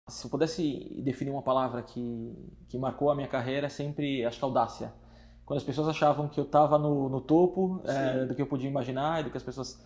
Se eu pudesse definir uma palavra que marcou a minha carreira, é sempre, acho que audácia. Quando as pessoas achavam que eu estava no topo do que eu podia imaginar e do que as pessoas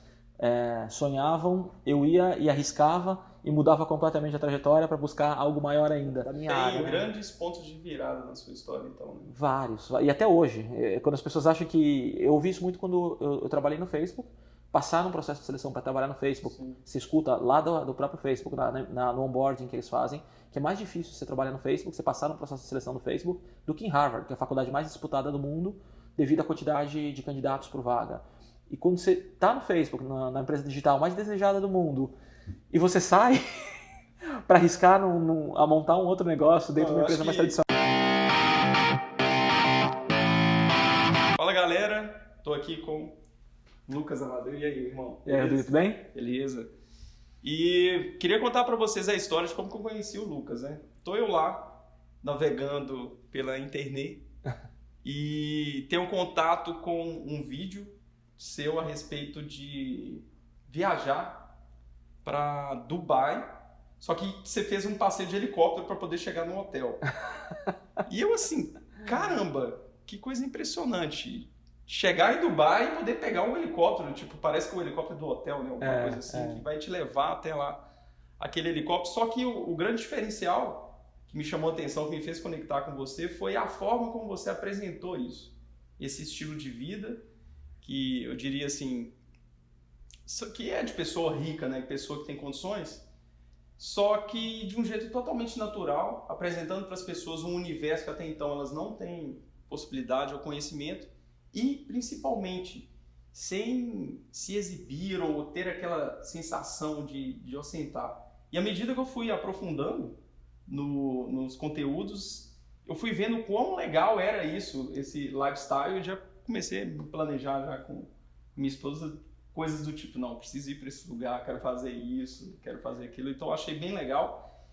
sonhavam, eu ia e arriscava e mudava completamente a trajetória para buscar algo maior ainda da minha área. Tem grandes pontos de virada na sua história, então. Né? Vários. E até hoje. Quando as pessoas acham que... Eu ouvi isso muito quando eu trabalhei no Facebook. Passar num processo de seleção para trabalhar no Facebook, Sim. se escuta lá do próprio Facebook, no onboarding que eles fazem, que é mais difícil você trabalhar no Facebook, você passar no processo de seleção do Facebook, do que em Harvard, que é a faculdade mais disputada do mundo, devido à quantidade de candidatos por vaga. E quando você está no Facebook, na empresa digital mais desejada do mundo, e você sai para arriscar a montar um outro negócio dentro de uma empresa mais tradicional. Fala galera, tô aqui com Lucas Amadeu. E aí, irmão? E aí, Rodrigo, tudo bem? Beleza. E queria contar para vocês a história de como que eu conheci o Lucas, né? Tô eu lá, navegando pela internet e tenho um contato com um vídeo seu a respeito de viajar para Dubai, só que você fez um passeio de helicóptero para poder chegar no hotel. E eu assim, caramba, que coisa impressionante. Chegar em Dubai e poder pegar um helicóptero, tipo, parece que é o helicóptero do hotel, né? Alguma coisa assim, que vai te levar até lá, aquele helicóptero. Só que o grande diferencial que me chamou a atenção, que me fez conectar com você, foi a forma como você apresentou isso. Esse estilo de vida, que eu diria assim, que é de pessoa rica, né? Pessoa que tem condições, só que de um jeito totalmente natural, apresentando para as pessoas um universo que até então elas não têm possibilidade ou conhecimento, e principalmente sem se exibir ou ter aquela sensação de ostentar. E à medida que eu fui aprofundando nos conteúdos, eu fui vendo quão legal era isso, esse lifestyle. Eu já comecei a me planejar já com minha esposa, coisas do tipo, não, preciso ir para esse lugar, quero fazer isso, quero fazer aquilo. Então eu achei bem legal.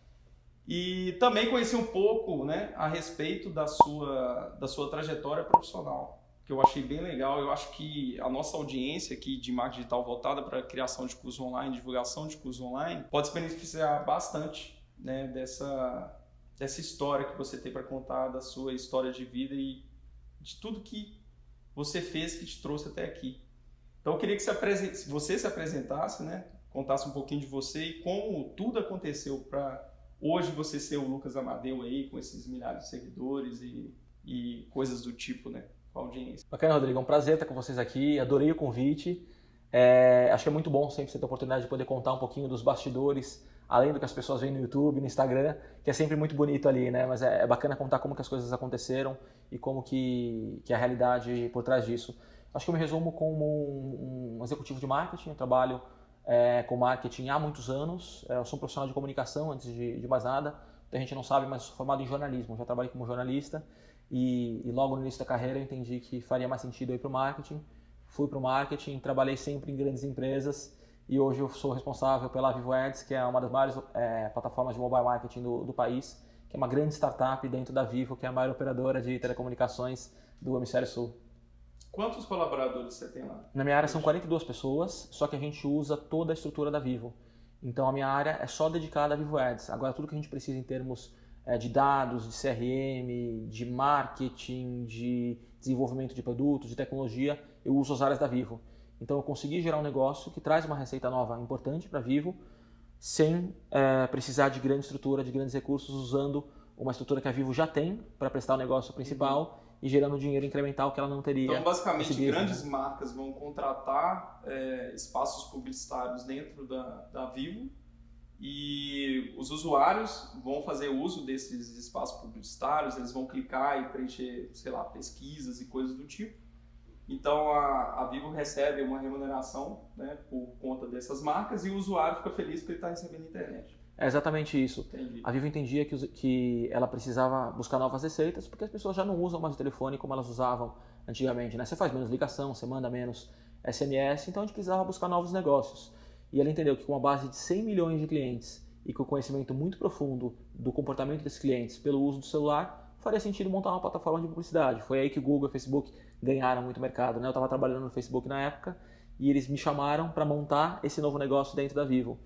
E também conheci um pouco, né, a respeito da sua trajetória profissional, que eu achei bem legal. Eu acho que a nossa audiência aqui de marketing digital voltada para a criação de cursos online, divulgação de cursos online, pode se beneficiar bastante, né, dessa história que você tem para contar, da sua história de vida e de tudo que você fez que te trouxe até aqui. Então eu queria que você se apresentasse, né, contasse um pouquinho de você e como tudo aconteceu para hoje você ser o Lucas Amadeu aí, com esses milhares de seguidores e coisas do tipo, né? Com a audiência. Bacana, Rodrigo. É um prazer estar com vocês aqui. Adorei o convite. Acho que é muito bom sempre você ter a oportunidade de poder contar um pouquinho dos bastidores, além do que as pessoas veem no YouTube, no Instagram, que é sempre muito bonito ali, né? Mas é bacana contar como que as coisas aconteceram e como que é a realidade por trás disso. Acho que eu me resumo como um executivo de marketing. Eu trabalho com marketing há muitos anos. Eu sou um profissional de comunicação, antes de mais nada. A gente não sabe, mas sou formado em jornalismo. Já trabalhei como jornalista. E logo no início da carreira eu entendi que faria mais sentido ir para o marketing. Fui para o marketing, trabalhei sempre em grandes empresas e hoje eu sou responsável pela Vivo Ads, que é uma das maiores plataformas de mobile marketing do país, que é uma grande startup dentro da Vivo, que é a maior operadora de telecomunicações do Hemisfério Sul. Quantos colaboradores você tem lá? Na minha área são 42 pessoas, só que a gente usa toda a estrutura da Vivo. Então a minha área é só dedicada à Vivo Ads. Agora tudo que a gente precisa em termos de dados, de CRM, de marketing, de desenvolvimento de produtos, de tecnologia, eu uso as áreas da Vivo. Então eu consegui gerar um negócio que traz uma receita nova importante para a Vivo, sem precisar de grande estrutura, de grandes recursos, usando uma estrutura que a Vivo já tem para prestar o negócio principal e gerando dinheiro incremental que ela não teria. Então basicamente grandes marcas vão contratar espaços publicitários dentro da Vivo, e os usuários vão fazer uso desses espaços publicitários, eles vão clicar e preencher, sei lá, pesquisas e coisas do tipo. Então a Vivo recebe uma remuneração, né, por conta dessas marcas, e o usuário fica feliz porque ele está recebendo internet. É exatamente isso. Entendi. A Vivo entendia que ela precisava buscar novas receitas, porque as pessoas já não usam mais o telefone como elas usavam antigamente, né? Você faz menos ligação, você manda menos SMS, então a gente precisava buscar novos negócios. E ela entendeu que com uma base de 100 milhões de clientes e com conhecimento muito profundo do comportamento desses clientes pelo uso do celular, faria sentido montar uma plataforma de publicidade. Foi aí que o Google e o Facebook ganharam muito mercado, né? Eu estava trabalhando no Facebook na época e eles me chamaram para montar esse novo negócio dentro da Vivo.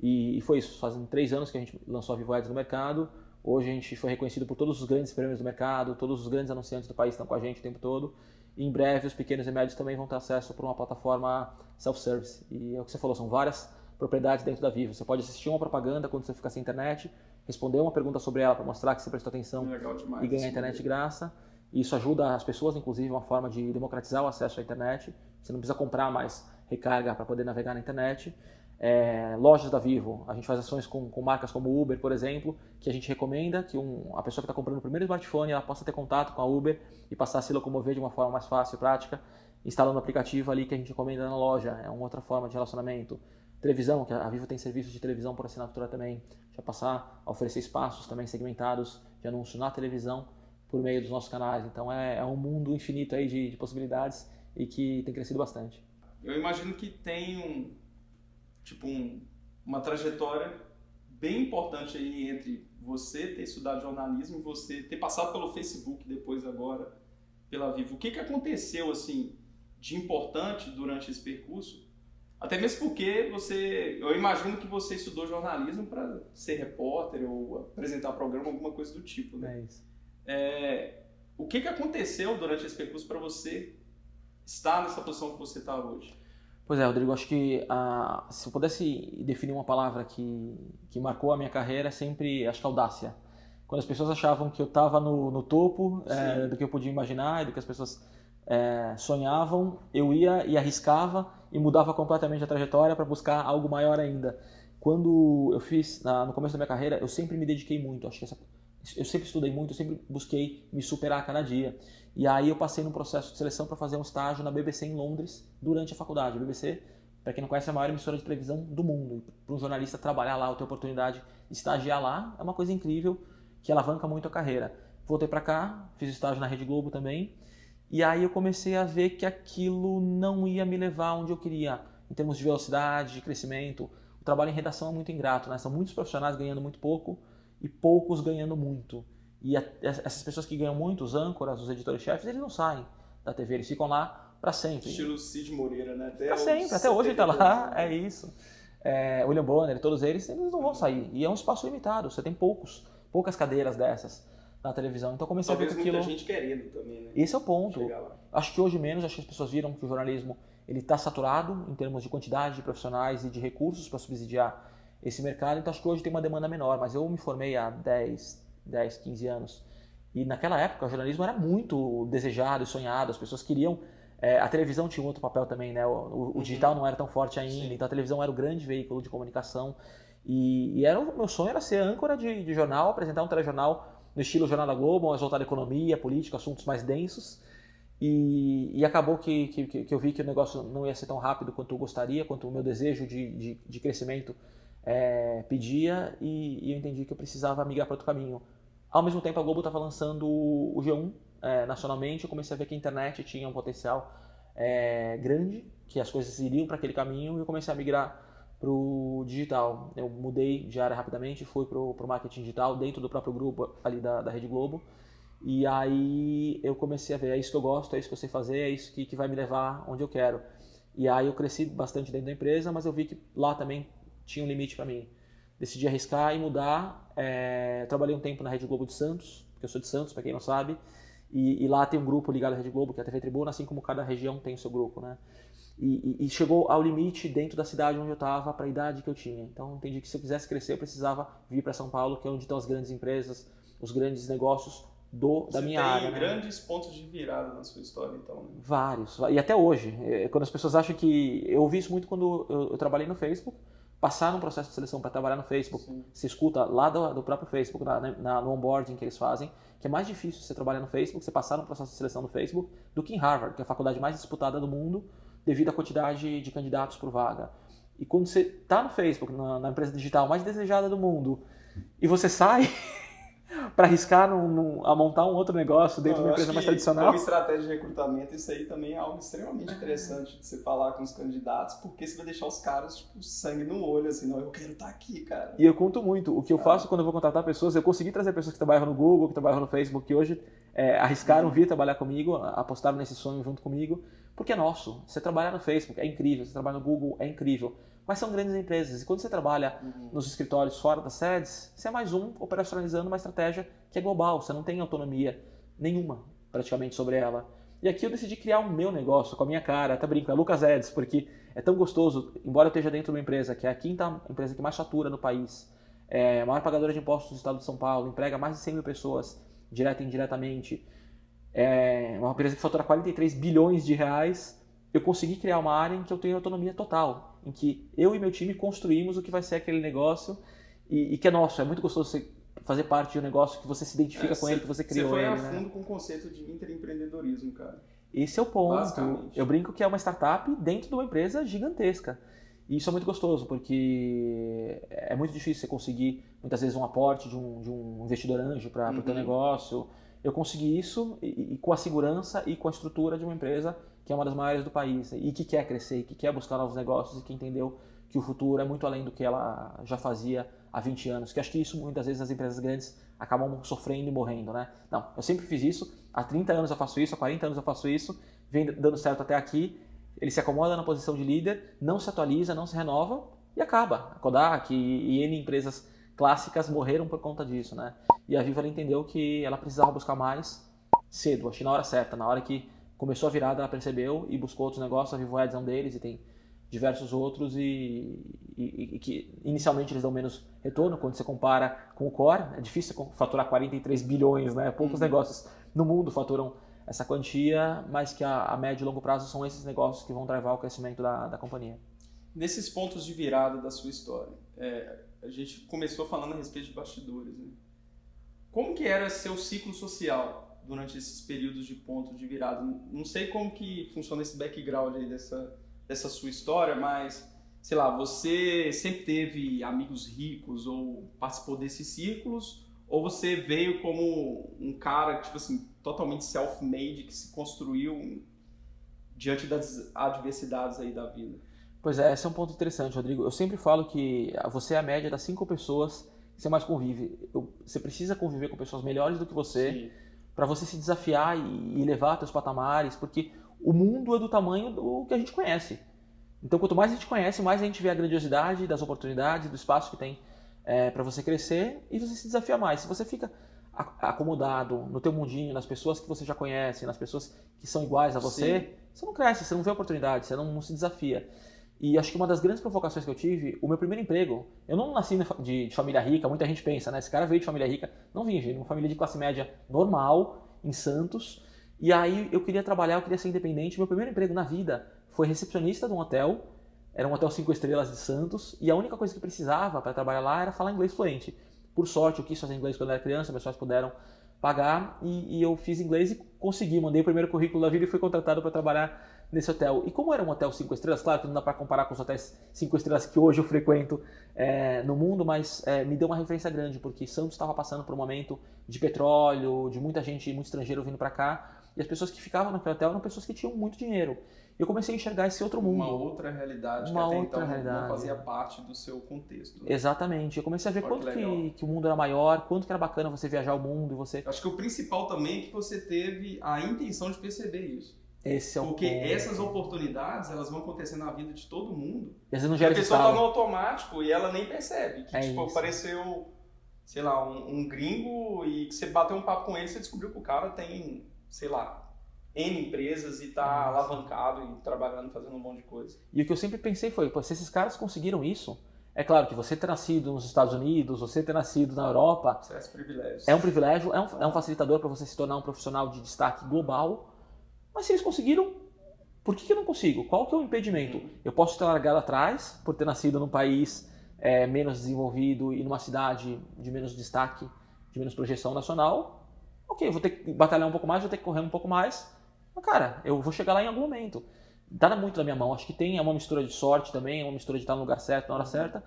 E foi isso, fazem 3 anos que a gente lançou a Vivo Ads no mercado. Hoje a gente foi reconhecido por todos os grandes prêmios do mercado, todos os grandes anunciantes do país estão com a gente o tempo todo. E em breve os pequenos e médios também vão ter acesso por uma plataforma self-service. E é o que você falou, são várias propriedades dentro da Vivo. Você pode assistir uma propaganda quando você ficar sem internet, responder uma pergunta sobre ela para mostrar que você prestou atenção e ganhar internet de graça. E isso ajuda as pessoas, inclusive, uma forma de democratizar o acesso à internet. Você não precisa comprar mais recarga para poder navegar na internet. Lojas da Vivo, a gente faz ações com marcas como Uber, por exemplo, que a gente recomenda que a pessoa que está comprando o primeiro smartphone ela possa ter contato com a Uber e passar a se locomover de uma forma mais fácil e prática, instalando o aplicativo ali que a gente recomenda na loja. É uma outra forma de relacionamento. Televisão, que a Vivo tem serviço de televisão por assinatura também, já passar a oferecer espaços também segmentados de anúncio na televisão por meio dos nossos canais. Então é um mundo infinito aí de possibilidades e que tem crescido bastante. Eu imagino que tem uma trajetória bem importante aí entre você ter estudado jornalismo e você ter passado pelo Facebook depois agora pela Vivo. O que aconteceu assim de importante durante esse percurso? Até mesmo porque eu imagino que você estudou jornalismo para ser repórter ou apresentar programa, alguma coisa do tipo, né? É isso. O que aconteceu durante esse percurso para você estar nessa posição que você está hoje? Pois é, Rodrigo, acho que se eu pudesse definir uma palavra que marcou a minha carreira, é sempre, acho que audácia. Quando as pessoas achavam que eu estava no topo do que eu podia imaginar, do que as pessoas sonhavam, eu ia e arriscava e mudava completamente a trajetória para buscar algo maior ainda. Quando eu fiz, no começo da minha carreira, eu sempre me dediquei muito, acho que eu sempre estudei muito, eu sempre busquei me superar a cada dia. E aí eu passei num processo de seleção para fazer um estágio na BBC em Londres durante a faculdade. A BBC, para quem não conhece, é a maior emissora de televisão do mundo. Para um jornalista trabalhar lá, ter a oportunidade de estagiar lá, é uma coisa incrível que alavanca muito a carreira. Voltei para cá, fiz estágio na Rede Globo também. E aí eu comecei a ver que aquilo não ia me levar onde eu queria, em termos de velocidade, de crescimento. O trabalho em redação é muito ingrato, né? São muitos profissionais ganhando muito pouco e poucos ganhando muito. E essas pessoas que ganham muito, os âncoras, os editores-chefes, eles não saem da TV, eles ficam lá para sempre. Estilo Cid Moreira, né? Para sempre, até hoje ele está lá, é isso. William Bonner, todos eles não vão sair. E é um espaço limitado, você tem poucas cadeiras dessas na televisão. Então comecei Talvez a ver que aquilo... muita gente querendo também, né? Esse é o ponto. Acho que hoje menos, acho que as pessoas viram que o jornalismo ele está saturado em termos de quantidade de profissionais e de recursos para subsidiar esse mercado. Então acho que hoje tem uma demanda menor, mas eu me formei há 10, 15 anos. E naquela época o jornalismo era muito desejado e sonhado, as pessoas queriam... a televisão tinha um outro papel também, né? O digital não era tão forte ainda, Sim. Então a televisão era o grande veículo de comunicação. E o meu sonho era ser âncora de jornal, apresentar um telejornal no estilo Jornal da Globo, mais voltado à economia, política, assuntos mais densos. E acabou que eu vi que o negócio não ia ser tão rápido quanto eu gostaria, quanto o meu desejo de crescimento pedia, e eu entendi que eu precisava migrar para outro caminho. Ao mesmo tempo, a Globo estava lançando o G1 nacionalmente, eu comecei a ver que a internet tinha um potencial grande, que as coisas iriam para aquele caminho, e eu comecei a migrar para o digital. Eu mudei de área rapidamente, fui para o marketing digital dentro do próprio grupo ali da Rede Globo, e aí eu comecei a ver, é isso que eu gosto, é isso que eu sei fazer, é isso que vai me levar onde eu quero. E aí eu cresci bastante dentro da empresa, mas eu vi que lá também tinha um limite para mim. Decidi arriscar e mudar. Eu trabalhei um tempo na Rede Globo de Santos, porque eu sou de Santos, para quem não sabe, e lá tem um grupo ligado à Rede Globo, que é a TV Tribuna, assim como cada região tem o seu grupo, né? E chegou ao limite dentro da cidade onde eu estava, para a idade que eu tinha. Então eu entendi que se eu quisesse crescer, eu precisava vir para São Paulo, que é onde estão as grandes empresas, os grandes negócios da minha área. Você tem grandes pontos de virada na sua história, então? Né? Vários. E até hoje. Quando as pessoas acham que... Eu ouvi isso muito quando eu trabalhei no Facebook. Passar num processo de seleção para trabalhar no Facebook, Sim. Se escuta lá do próprio Facebook, no onboarding que eles fazem, que é mais difícil você trabalhar no Facebook, você passar num processo de seleção no Facebook, do que em Harvard, que é a faculdade mais disputada do mundo, devido à quantidade de candidatos por vaga. E quando você está no Facebook, na empresa digital mais desejada do mundo, e você sai para arriscar a montar um outro negócio dentro de uma empresa mais tradicional... Como estratégia de recrutamento, isso aí também é algo extremamente interessante de você falar com os candidatos, porque você vai deixar os caras, tipo, sangue no olho, assim, não, eu quero estar aqui, cara. E eu conto muito. O que eu faço quando eu vou contratar pessoas, eu consegui trazer pessoas que trabalham no Google, que trabalham no Facebook, que hoje arriscaram vir trabalhar comigo, apostaram nesse sonho junto comigo, porque é nosso. Você trabalhar no Facebook é incrível, você trabalhar no Google é incrível. mas são grandes empresas. E quando você trabalha nos escritórios fora das sedes, você é mais um operacionalizando uma estratégia que é global, você não tem autonomia nenhuma praticamente sobre ela. E aqui eu decidi criar o meu negócio com a minha cara, até brinco, é Lucas Ads, porque é tão gostoso, embora eu esteja dentro de uma empresa que é a quinta empresa que mais fatura no país, é a maior pagadora de impostos do estado de São Paulo, emprega mais de 100 mil pessoas, direta e indiretamente, é uma empresa que fatura 43 bilhões de reais, eu consegui criar uma área em que eu tenho autonomia total, em que eu e meu time construímos o que vai ser aquele negócio e que é nosso, é muito gostoso você fazer parte de um negócio que você se identifica com ele, que você criou ele. Você foi a fundo com o conceito de intraempreendedorismo, cara. Esse é o ponto. Eu brinco que é uma startup dentro de uma empresa gigantesca. E isso é muito gostoso, porque é muito difícil você conseguir, muitas vezes, um aporte de um investidor anjo para o teu negócio. Eu consegui isso e com a segurança e com a estrutura de uma empresa que é uma das maiores do país e que quer crescer, que quer buscar novos negócios e que entendeu que o futuro é muito além do que ela já fazia há 20 anos. Que acho que isso, muitas vezes, as empresas grandes acabam sofrendo e morrendo, né? Não, eu sempre fiz isso, há 30 anos eu faço isso, há 40 anos eu faço isso, vem dando certo até aqui, ele se acomoda na posição de líder, não se atualiza, não se renova e acaba. A Kodak e N empresas clássicas morreram por conta disso, né? E a Vivo ela entendeu que ela precisava buscar mais cedo, acho que na hora certa, na hora que começou a virada, ela percebeu e buscou outros negócios, a Vivo Ads é um deles e tem diversos outros e que inicialmente eles dão menos retorno quando você compara com o core. É difícil faturar 43 bilhões, né? Poucos negócios no mundo faturam essa quantia, mas que a médio e longo prazo são esses negócios que vão drivar o crescimento da companhia. Nesses pontos de virada da sua história, a gente começou falando a respeito de bastidores, né? Como que era seu ciclo social durante esses períodos de pontos de virada? Não sei como que funciona esse background aí dessa sua história, mas, sei lá, você sempre teve amigos ricos ou participou desses círculos, ou você veio como um cara, tipo assim, totalmente self-made, que se construiu diante das adversidades aí da vida? Pois é, esse é um ponto interessante, Rodrigo. Eu sempre falo que você é a média das 5 pessoas que você mais convive. Você precisa conviver com pessoas melhores do que você para você se desafiar e levar seus patamares, porque o mundo é do tamanho do que a gente conhece. Então, quanto mais a gente conhece, mais a gente vê a grandiosidade das oportunidades, do espaço que tem para você crescer e você se desafia mais. Se você fica acomodado no teu mundinho, nas pessoas que você já conhece, nas pessoas que são iguais a você, você não cresce, você não vê oportunidade, você não se desafia. E acho que uma das grandes provocações que eu tive, o meu primeiro emprego, eu não nasci de família rica, muita gente pensa, né? Esse cara veio de família rica, não vim de uma família de classe média normal, em Santos, e aí eu queria trabalhar, eu queria ser independente. Meu primeiro emprego na vida foi recepcionista de um hotel, era um hotel 5 estrelas de Santos, e a única coisa que precisava para trabalhar lá era falar inglês fluente. Por sorte, eu quis fazer inglês quando eu era criança, meus pais puderam pagar, e eu fiz inglês e consegui, mandei o primeiro currículo da vida e fui contratado para trabalhar nesse hotel. E como era um hotel 5 estrelas, claro que não dá para comparar com os hotéis 5 estrelas que hoje eu frequento no mundo, mas me deu uma referência grande, porque Santos estava passando por um momento de petróleo, de muita gente, muito estrangeiro vindo para cá, e as pessoas que ficavam naquele hotel eram pessoas que tinham muito dinheiro. Eu comecei a enxergar esse outro mundo. Uma outra realidade uma que até outra então realidade. não fazia parte do seu contexto. Exatamente. Eu comecei a ver quanto que o mundo era maior, quanto que era bacana você viajar o mundo e você... Acho que o principal também é que você teve a intenção de perceber isso. Esse é o Porque ponto. Essas oportunidades, elas vão acontecer na vida de todo mundo. E às vezes não gera a pessoa estalo. tá no automático e ela nem percebe. Que tipo, isso. apareceu, sei lá, um gringo e que você bateu um papo com ele, você descobriu que o cara tem, sei lá, N empresas e tá alavancado e trabalhando, fazendo um monte de coisa. E o que eu sempre pensei foi, pô, se esses caras conseguiram isso, é claro que você ter nascido nos Estados Unidos, você ter nascido na Europa, é um privilégio, é um facilitador para você se tornar um profissional de destaque global, mas se eles conseguiram, por que eu não consigo? Qual que é o impedimento? Eu posso ter largado atrás por ter nascido num país menos desenvolvido e numa cidade de menos destaque, de menos projeção nacional. Ok, eu vou ter que batalhar um pouco mais, vou ter que correr um pouco mais, mas cara, eu vou chegar lá em algum momento. Tá muito na minha mão, acho que é uma mistura de sorte também, é uma mistura de estar no lugar certo, na hora certa,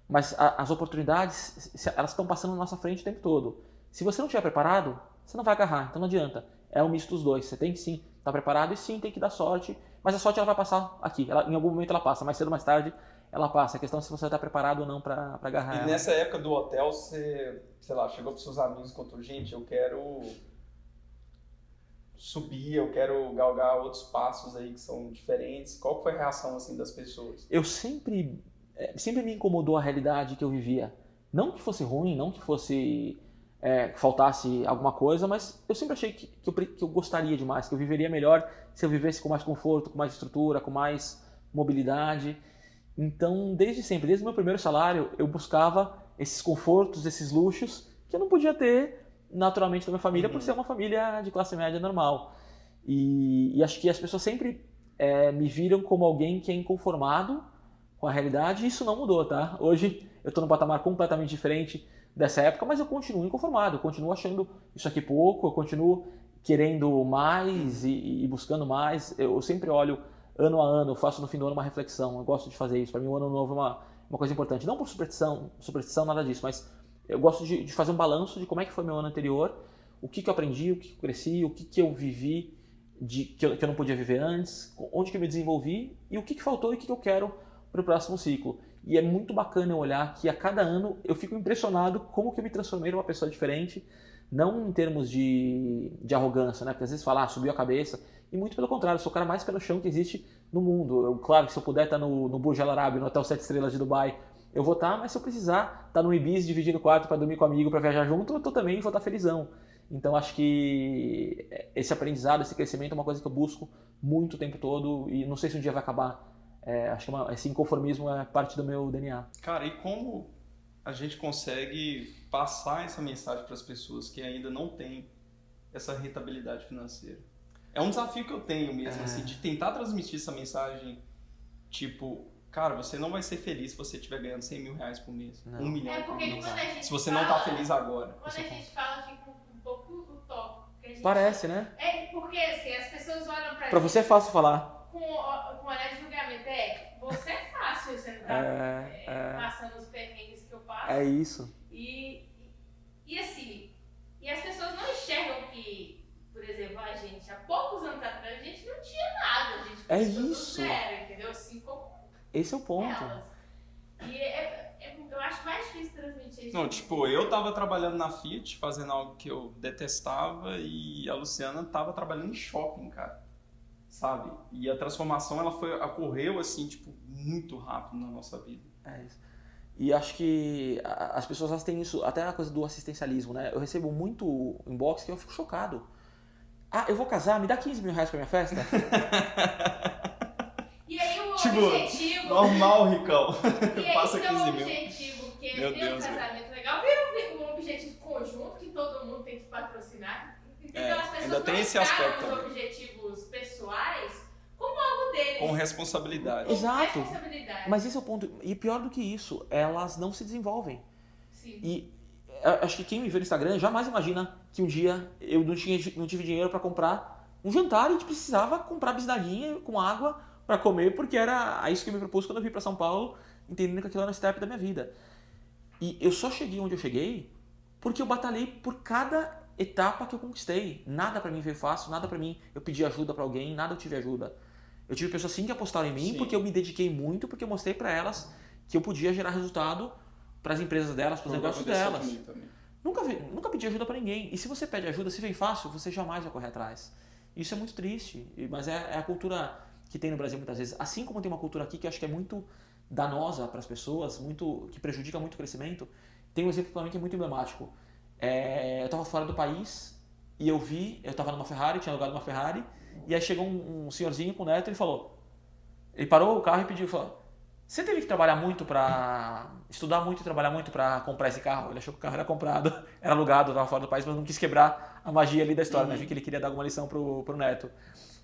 mas as oportunidades, elas estão passando na nossa frente o tempo todo. Se você não estiver preparado, você não vai agarrar, então não adianta. É um misto dos dois, você tem que sim estar preparado e sim tem que dar sorte, mas a sorte ela vai passar aqui, em algum momento ela passa, mais cedo ou mais tarde ela passa. A questão é se você vai estar preparado ou não para agarrar ela. E nessa época do hotel, você, sei lá, chegou para seus amigos e contou, gente, eu quero subir, eu quero galgar outros passos aí que são diferentes. Qual foi a reação assim das pessoas? Eu sempre sempre me incomodou a realidade que eu vivia. Não que fosse ruim, não que fosse que faltasse alguma coisa, mas eu sempre achei que eu gostaria de mais, que eu viveria melhor se eu vivesse com mais conforto, com mais estrutura, com mais mobilidade. Então, desde sempre, desde o meu primeiro salário, eu buscava esses confortos, esses luxos que eu não podia ter naturalmente da minha família por ser uma família de classe média normal. E acho que as pessoas sempre me viram como alguém que é inconformado com a realidade, e isso não mudou, tá? Hoje eu estou num patamar completamente diferente dessa época, mas eu continuo inconformado, eu continuo achando isso aqui pouco, eu continuo querendo mais e buscando mais. Eu sempre olho ano a ano, eu faço no fim do ano uma reflexão, eu gosto de fazer isso. Para mim o ano novo é uma coisa importante, não por superstição, nada disso, mas eu gosto de fazer um balanço de como é que foi meu ano anterior, o que eu aprendi, o que eu cresci, o que eu vivi que eu não podia viver antes, onde que eu me desenvolvi e o que faltou e o que eu quero para o próximo ciclo. E é muito bacana eu olhar que a cada ano eu fico impressionado como que eu me transformei numa pessoa diferente, não em termos de arrogância, né? Porque às vezes fala, subiu a cabeça, e muito pelo contrário, eu sou o cara mais pé no chão que existe no mundo. Claro que se eu puder estar no Burj Al Arab, no Hotel 7 Estrelas de Dubai, eu vou estar, mas se eu precisar estar no Ibiza, dividindo o quarto para dormir com um amigo, para viajar junto, eu também vou estar felizão. Então acho que esse aprendizado, esse crescimento é uma coisa que eu busco muito o tempo todo e não sei se um dia vai acabar. Acho que esse inconformismo é parte do meu DNA. Cara, e como a gente consegue passar essa mensagem para as pessoas que ainda não têm essa rentabilidade financeira? É um desafio que eu tenho mesmo, assim, de tentar transmitir essa mensagem, tipo, cara, você não vai ser feliz se você estiver ganhando 100 mil reais por mês, Não. 1 milhão por porque mês, quando a gente se você fala, não tá feliz agora. Quando a gente fala, fica um pouco utópico. Parece, né? Porque assim, as pessoas olham pra você é fácil falar. Com olhar de julgamento. Você é fácil, você não tá passando os perrengues que eu passo. É isso. E assim, e as pessoas não enxergam que, por exemplo, a gente, há poucos anos atrás, a gente não tinha nada. A gente começou do zero, entendeu? Assim como esse é o ponto. elas. E eu acho mais difícil transmitir isso. Não, tipo, eu tava trabalhando na Fiat, fazendo algo que eu detestava, e a Luciana tava trabalhando em shopping, cara. Sabe? E a transformação, ela ocorreu, assim, tipo, muito rápido na nossa vida. É isso. E acho que as pessoas elas têm isso, até a coisa do assistencialismo, né? Eu recebo muito inbox que eu fico chocado. Ah, eu vou casar, me dá 15 mil reais pra minha festa? E aí o tipo, objetivo... normal, Ricão. E aí Passa seu 15 mil. objetivo, que é Meu ter Deus, um casamento legal, vira um objetivo conjunto que todo mundo tem que patrocinar. Então as pessoas ainda tem não esse aspecto os também. objetivos pessoais como algo deles. Com responsabilidade. Exato. Responsabilidade. Mas esse é o ponto. E pior do que isso, elas não se desenvolvem. Sim. E acho que quem me vê no Instagram jamais imagina que um dia eu não tive dinheiro para comprar um jantar e a gente precisava comprar bisnaguinha com água para comer, porque era isso que eu me propus quando eu vim para São Paulo, entendendo que aquilo era o step da minha vida. E eu só cheguei onde eu cheguei porque eu batalhei por cada etapa que eu conquistei. Nada para mim veio fácil, nada para mim eu pedi ajuda para alguém, nada eu tive ajuda. Eu tive pessoas sim que apostaram em mim, Sim. porque eu me dediquei muito, porque eu mostrei para elas que eu podia gerar resultado para as empresas delas, para os negócios delas. Nunca pedi ajuda para ninguém. E se você pede ajuda, se vem fácil, você jamais vai correr atrás. Isso é muito triste, mas é a cultura que tem no Brasil muitas vezes. Assim como tem uma cultura aqui que eu acho que é muito danosa para as pessoas, que prejudica muito o crescimento. Tem um exemplo para mim que é muito emblemático. Eu estava fora do país e eu estava numa Ferrari, tinha alugado uma Ferrari, e aí chegou um senhorzinho com o neto e ele parou o carro e pediu, falou: você teve que trabalhar muito estudar muito e trabalhar muito para comprar esse carro? Ele achou que o carro era comprado, era alugado, estava fora do país, mas não quis quebrar a magia ali da história, né? Vi que ele queria dar alguma lição pro neto.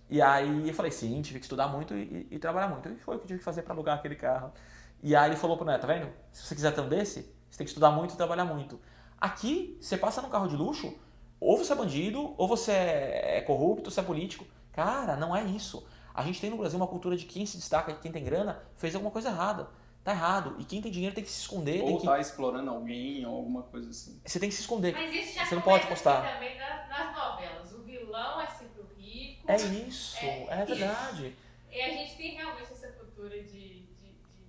E aí eu falei, sim, tive que estudar muito e trabalhar muito. E foi o que eu tive que fazer para alugar aquele carro. E aí ele falou pro neto, tá vendo? Se você quiser ter um desse, você tem que estudar muito e trabalhar muito. Aqui, você passa num carro de luxo, ou você é bandido, ou você é corrupto, ou você é político. Cara, não é isso. A gente tem no Brasil uma cultura de quem se destaca, quem tem grana, fez alguma coisa errada. Tá errado. E quem tem dinheiro tem que se esconder. Ou tá explorando alguém ou alguma coisa assim. Você tem que se esconder. Mas isso já você não pode postar. Assim também nas novelas. O vilão é sempre o rico. É isso, é verdade. E a gente tem realmente essa cultura de...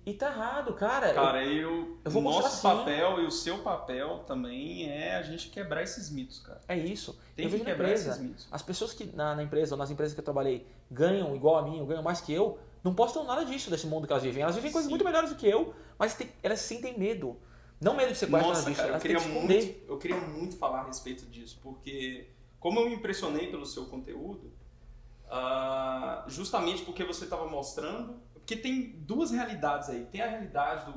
E tá errado, cara. Cara, eu vou o nosso assim. papel e o seu papel também é a gente quebrar esses mitos, cara. É isso. Tem eu que vejo quebrar na empresa, esses mitos. as pessoas que na empresa ou nas empresas que eu trabalhei ganham igual a mim, ou ganham mais que eu, não postam nada disso, desse mundo que elas vivem. Elas vivem coisas muito melhores do que eu, mas elas sentem medo. Não medo de sequestro, nada disso. Cara, elas têm que esconder. eu queria muito falar a respeito disso, porque como eu me impressionei pelo seu conteúdo, justamente porque você estava mostrando, porque tem duas realidades aí. Tem a realidade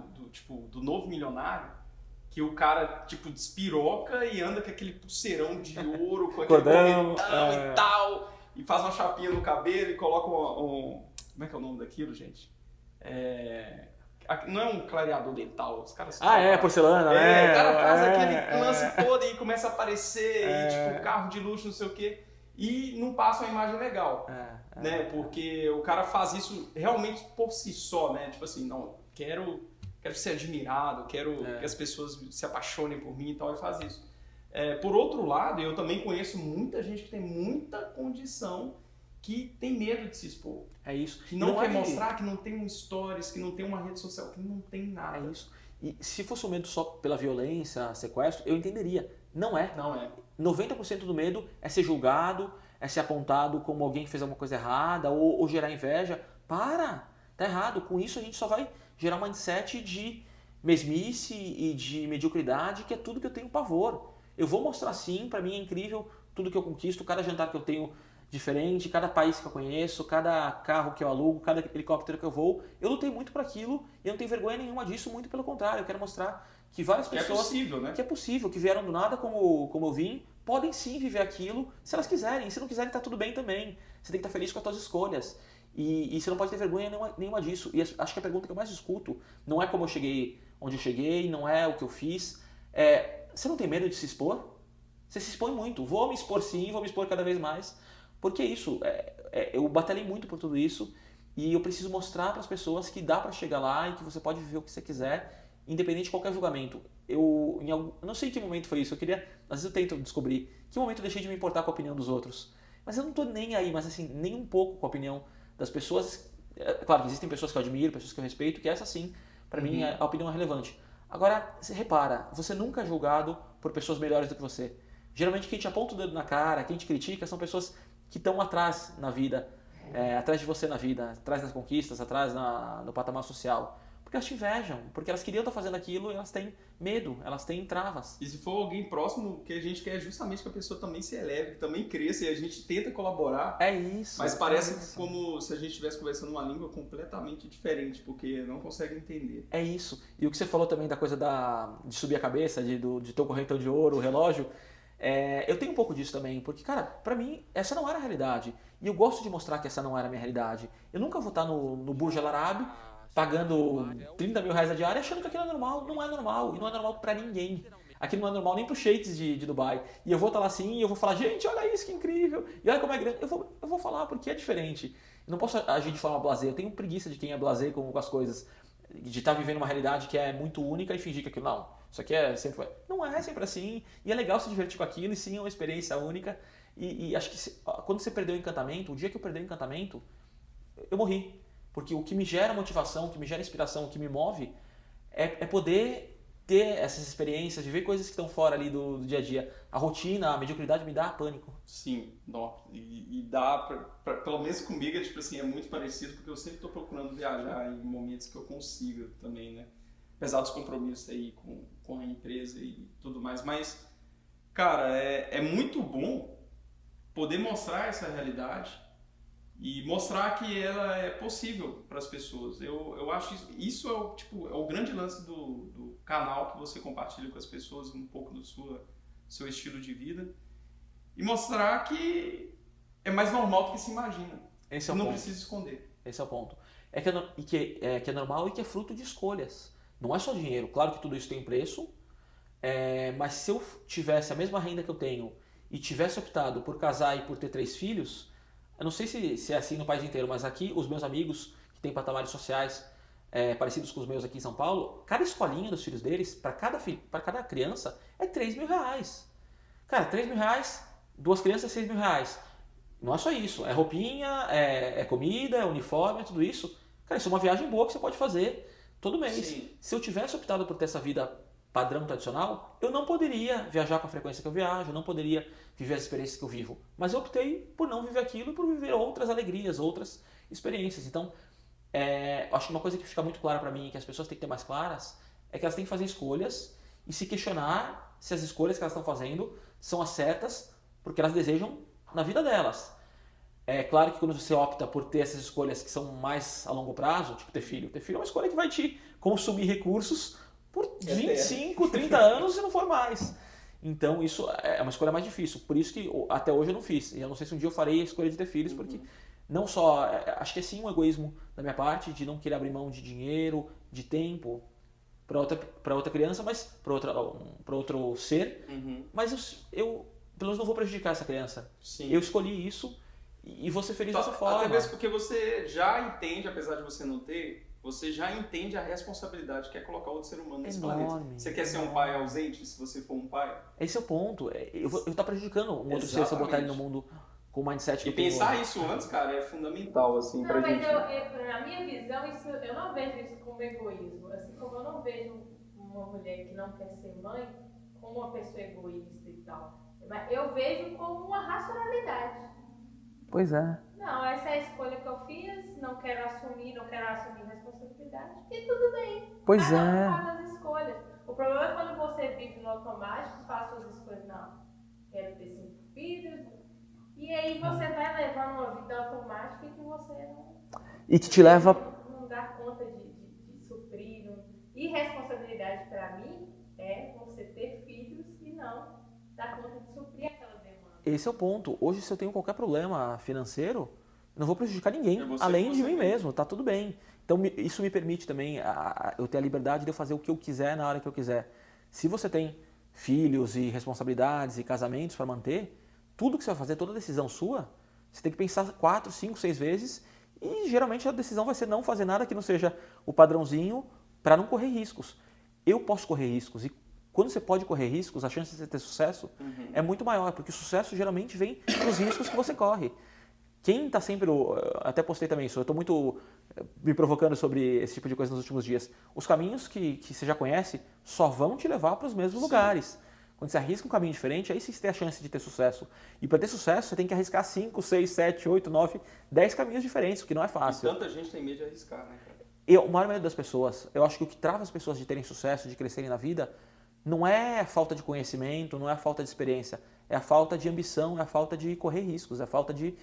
do novo milionário, que o cara, tipo, despiroca e anda com aquele pulseirão de ouro, com aquele correntão e tal, e faz uma chapinha no cabelo e coloca como é que é o nome daquilo, gente? Não é um clareador dental, os caras... porcelana, né? O cara faz aquele lance todo e começa a aparecer, e tipo, carro de luxo, não sei o quê, e não passa uma imagem legal, né? Porque o cara faz isso realmente por si só, né? Tipo assim, não, quero ser admirado, quero que as pessoas se apaixonem por mim e tal, e faz isso. Por outro lado, eu também conheço muita gente que tem muita condição, que tem medo de se expor. É isso. Que não quer mostrar, que não tem um stories, que não tem uma rede social, que não tem nada. É isso. E se fosse um medo só pela violência, sequestro, eu entenderia. Não é. 90% do medo é ser julgado, é ser apontado como alguém que fez alguma coisa errada, ou gerar inveja. Tá errado. Com isso a gente só vai gerar um mindset de mesmice e de mediocridade, que é tudo que eu tenho pavor. Eu vou mostrar sim, pra mim é incrível tudo que eu conquisto, cada jantar que eu tenho diferente, cada país que eu conheço, cada carro que eu alugo, cada helicóptero que eu vou. Eu lutei muito para aquilo e eu não tenho vergonha nenhuma disso, muito pelo contrário. Eu quero mostrar que várias pessoas... é possível, né? Que é possível, que vieram do nada como eu vim, podem sim viver aquilo se elas quiserem. Se não quiserem, tá tudo bem também. Você tem que estar feliz com as suas escolhas. E você não pode ter vergonha nenhuma disso. E acho que a pergunta que eu mais escuto não é como eu cheguei onde eu cheguei, não é o que eu fiz. Você não tem medo de se expor? Você se expõe muito. Vou me expor sim, vou me expor cada vez mais. Porque é isso, eu batalhei muito por tudo isso e eu preciso mostrar para as pessoas que dá para chegar lá e que você pode viver o que você quiser, independente de qualquer julgamento. Eu não sei em que momento foi isso, às vezes eu tento descobrir que momento eu deixei de me importar com a opinião dos outros. Mas eu não tô nem aí, mas assim, nem um pouco com a opinião das pessoas. Claro que existem pessoas que eu admiro, pessoas que eu respeito, que essa sim, para mim a opinião é relevante. Agora, você repara, você nunca é julgado por pessoas melhores do que você. Geralmente quem te aponta o dedo na cara, quem te critica são pessoas que estão atrás na vida, atrás de você na vida, atrás das conquistas, atrás no patamar social. Porque elas te invejam, porque elas queriam estar fazendo aquilo e elas têm medo, elas têm travas. E se for alguém próximo, que a gente quer justamente que a pessoa também se eleve, também cresça, e a gente tenta colaborar. É isso. Mas parece como se a gente estivesse conversando uma língua completamente diferente, porque não consegue entender. É isso. E o que você falou também da coisa de subir a cabeça, de ter o correntão de ouro, o relógio, eu tenho um pouco disso também, porque, cara, pra mim, essa não era a realidade. E eu gosto de mostrar que essa não era a minha realidade. Eu nunca vou estar no Burj Al Arab, pagando 30 mil reais a diária, achando que aquilo é normal. Não é normal, e não é normal pra ninguém. Aquilo não é normal nem pros sheiks de Dubai. E eu vou estar lá assim, e eu vou falar, gente, olha isso, que incrível. E olha como é grande. Eu vou falar, porque é diferente. Eu não posso agir de forma blasé. Eu tenho preguiça de quem é blasé com as coisas. De estar vivendo uma realidade que é muito única e fingir que aquilo não. Isso aqui sempre... Não é sempre assim. E é legal se divertir com aquilo, e sim, é uma experiência única. E acho que quando você perdeu o encantamento, o dia que eu perdi o encantamento, eu morri. Porque o que me gera motivação, o que me gera inspiração, o que me move, é poder ter essas experiências, de ver coisas que estão fora ali do dia a dia. A rotina, a mediocridade me dá pânico. Sim, e dá, pelo menos comigo, tipo assim, é muito parecido, porque eu sempre estou procurando viajar em momentos que eu consiga também, né? Apesar dos compromissos aí com a empresa e tudo mais. Mas, cara, é muito bom poder mostrar essa realidade e mostrar que ela é possível para as pessoas. Eu acho isso é o grande lance do canal, que você compartilha com as pessoas um pouco do seu estilo de vida, e mostrar que é mais normal do que se imagina. Esse é o não ponto. Precisa esconder. Esse é o ponto. Que é normal e que é fruto de escolhas. Não é só dinheiro. Claro que tudo isso tem preço, mas se eu tivesse a mesma renda que eu tenho e tivesse optado por casar e por ter 3 filhos, eu não sei se é assim no país inteiro, mas aqui os meus amigos que têm patamares sociais parecidos com os meus aqui em São Paulo, cada escolinha dos filhos deles, para cada criança, é 3 mil reais. Cara, 3 mil reais, 2 crianças, 6 mil reais. Não é só isso, é roupinha, é comida, é uniforme, é tudo isso. Cara, isso é uma viagem boa que você pode fazer todo mês. Sim. Se eu tivesse optado por ter essa vida padrão tradicional, eu não poderia viajar com a frequência que eu viajo, eu não poderia viver as experiências que eu vivo. Mas eu optei por não viver aquilo e por viver outras alegrias, outras experiências. Então, acho que uma coisa que fica muito clara para mim, que as pessoas têm que ter mais claras, é que elas têm que fazer escolhas e se questionar se as escolhas que elas estão fazendo são as certas porque elas desejam na vida delas. É claro que quando você opta por ter essas escolhas que são mais a longo prazo, tipo ter filho é uma escolha que vai te consumir recursos por 25, 30 anos se não for mais. Então isso é uma escolha mais difícil, por isso que até hoje eu não fiz. E eu não sei se um dia eu farei a escolha de ter filhos, porque não só, acho que é sim um egoísmo da minha parte de não querer abrir mão de dinheiro, de tempo para outra criança, mas para outro ser, mas eu pelo menos não vou prejudicar essa criança. Sim. Eu escolhi isso e vou ser feliz dessa forma. Até mesmo porque você já entende, apesar de você não ter, você já entende a responsabilidade que é colocar outro ser humano nesse planeta. Você quer ser um pai ausente se você for um pai? Esse é o ponto. Eu vou estar prejudicando um outro ser se eu botar ele no mundo com o mindset que eu tenho. E pensar isso antes, cara, é fundamental, assim, não, pra mas gente. Na minha visão, eu não vejo isso como egoísmo. Assim como eu não vejo uma mulher que não quer ser mãe como uma pessoa egoísta e tal. Mas eu vejo como uma racionalidade. Pois é. Não, essa é a escolha que eu fiz, não quero assumir responsabilidade, e tudo bem. Pois Cada um faz as escolhas. O problema é quando você vive no automático, faz suas escolhas, não, quero ter 5 filhos, e aí você vai levar uma vida automática que você não... E que te leva... Não dá conta de suprir. E responsabilidade para mim é você ter filhos e não dar conta de suprir aquela demanda. Esse é o ponto. Hoje, se eu tenho qualquer problema financeiro, eu não vou prejudicar ninguém, além de mim mesmo, tá tudo bem. Então, isso me permite também eu ter a liberdade de eu fazer o que eu quiser na hora que eu quiser. Se você tem filhos e responsabilidades e casamentos para manter, tudo que você vai fazer, toda decisão sua, você tem que pensar 4, 5, 6 vezes e geralmente a decisão vai ser não fazer nada que não seja o padrãozinho para não correr riscos. Eu posso correr riscos e quando você pode correr riscos, a chance de você ter sucesso é muito maior, porque o sucesso geralmente vem dos riscos que você corre. Quem está sempre, até postei também isso, eu estou muito me provocando sobre esse tipo de coisa nos últimos dias. Os caminhos que você já conhece só vão te levar para os mesmos lugares. Quando você arrisca um caminho diferente, aí sim você tem a chance de ter sucesso. E para ter sucesso, você tem que arriscar 5, 6, 7, 8, 9, 10 caminhos diferentes, o que não é fácil. E tanta gente tem medo de arriscar, né, cara? O maior medo das pessoas, eu acho que o que trava as pessoas de terem sucesso, de crescerem na vida, não é a falta de conhecimento, não é a falta de experiência, é a falta de ambição, é a falta de correr riscos, é a falta de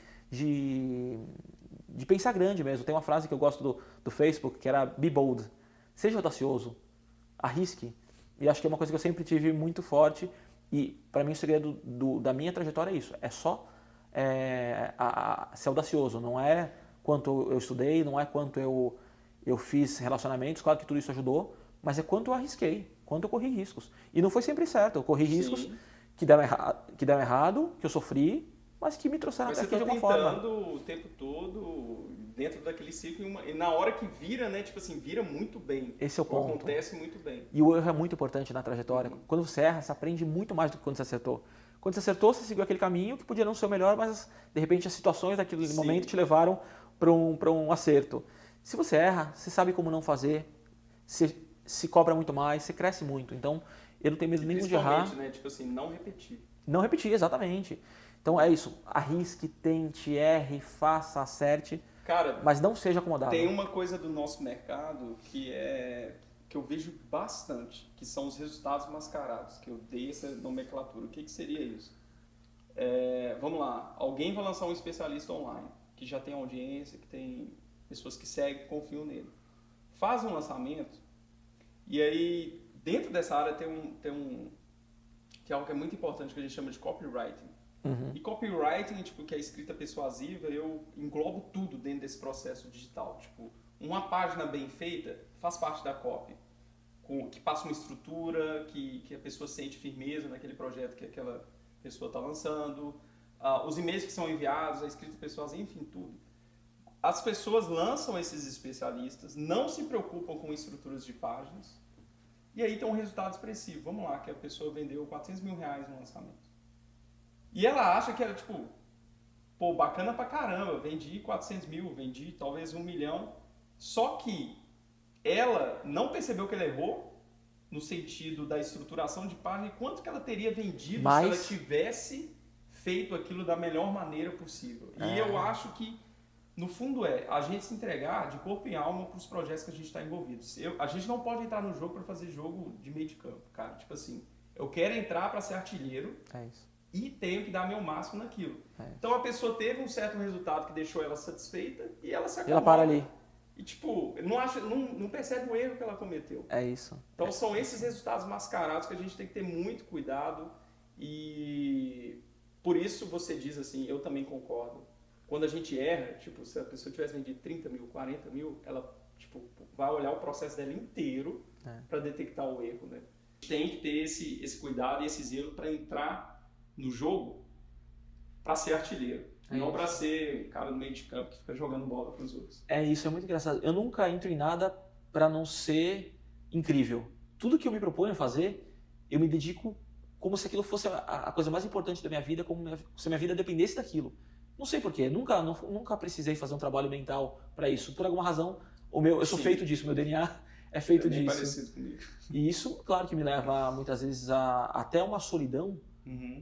pensar grande mesmo. Tem uma frase que eu gosto do Facebook, que era be bold, seja audacioso, arrisque. E acho que é uma coisa que eu sempre tive muito forte e para mim o segredo da minha trajetória é isso, é só ser audacioso, não é quanto eu estudei, não é quanto eu fiz relacionamentos, claro que tudo isso ajudou, mas é quanto eu arrisquei, quanto eu corri riscos. E não foi sempre certo, eu corri riscos que deram errado, que eu sofri, mas que me trouxeram até aqui de alguma forma. Mas você tá tentando o tempo todo dentro daquele ciclo e na hora que vira, né, tipo assim, vira muito bem. Esse é o ponto. Acontece muito bem. E o erro é muito importante na trajetória. Quando você erra, você aprende muito mais do que quando você acertou. Quando você acertou, você seguiu aquele caminho que podia não ser o melhor, mas de repente as situações daquele momento te levaram para um acerto. Se você erra, você sabe como não fazer, você se cobra muito mais, você cresce muito. Então, eu não tenho medo nenhum de errar. Né? Tipo assim, não repetir. Não repetir, exatamente. Então é isso, arrisque, tente, erre, faça, acerte, cara, mas não seja acomodado. Tem uma coisa do nosso mercado que eu vejo bastante, que são os resultados mascarados, que eu dei essa nomenclatura. O que seria isso? Vamos lá, alguém vai lançar um especialista online, que já tem audiência, que tem pessoas que seguem, confiam nele. Faz um lançamento, e aí dentro dessa área tem algo que é muito importante, que a gente chama de copywriting. E copywriting, tipo, que é escrita persuasiva, eu englobo tudo dentro desse processo digital. Tipo, uma página bem feita faz parte da copy, que passa uma estrutura, que a pessoa sente firmeza naquele projeto que aquela pessoa está lançando, os e-mails que são enviados, a escrita persuasiva, enfim, tudo. As pessoas lançam esses especialistas, não se preocupam com estruturas de páginas, e aí tem um resultado expressivo. Vamos lá, que a pessoa vendeu R$400 mil no lançamento. E ela acha que era, tipo, pô, bacana pra caramba, vendi 400 mil, vendi talvez 1 milhão. Só que ela não percebeu que ela errou no sentido da estruturação de página e quanto que ela teria vendido se ela tivesse feito aquilo da melhor maneira possível. E eu acho que no fundo a gente se entregar de corpo e alma para os projetos que a gente está envolvido. A gente não pode entrar no jogo para fazer jogo de meio de campo, cara. Tipo assim, eu quero entrar para ser artilheiro e tenho que dar meu máximo naquilo. Então a pessoa teve um certo resultado que deixou ela satisfeita e ela se acomoda. E ela para ali. E tipo, não percebe o erro que ela cometeu. É isso. Então são esses resultados mascarados que a gente tem que ter muito cuidado e por isso você diz assim, eu também concordo. Quando a gente erra, tipo, se a pessoa tivesse vendido 30 mil, 40 mil, ela tipo, vai olhar o processo dela inteiro para detectar o erro, né? Tem que ter esse cuidado e esse zelo para entrar no jogo para ser artilheiro. Não para ser cara no meio de campo que fica jogando bola para os outros. É isso, é muito engraçado. Eu nunca entro em nada para não ser incrível. Tudo que eu me proponho a fazer, eu me dedico como se aquilo fosse a coisa mais importante da minha vida, como se a minha vida dependesse daquilo. Não sei porquê, nunca precisei fazer um trabalho mental para isso. Por alguma razão, eu sou feito disso, meu DNA é feito disso. Parecido comigo. E isso, claro que me leva muitas vezes até uma solidão,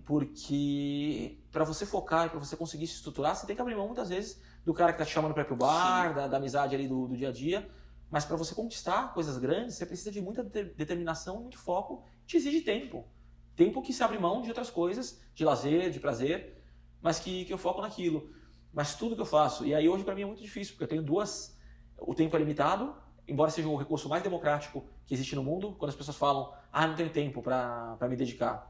porque para você focar e para você conseguir se estruturar, você tem que abrir mão muitas vezes do cara que tá te chamando para ir pro bar, da amizade ali do dia a dia, mas para você conquistar coisas grandes, você precisa de muita determinação, muito foco, te exige tempo. Tempo que se abre mão de outras coisas, de lazer, de prazer, mas que eu foco naquilo. Mas tudo que eu faço, e aí hoje para mim é muito difícil, porque eu tenho o tempo é limitado, embora seja o recurso mais democrático que existe no mundo, quando as pessoas falam, não tenho tempo para me dedicar,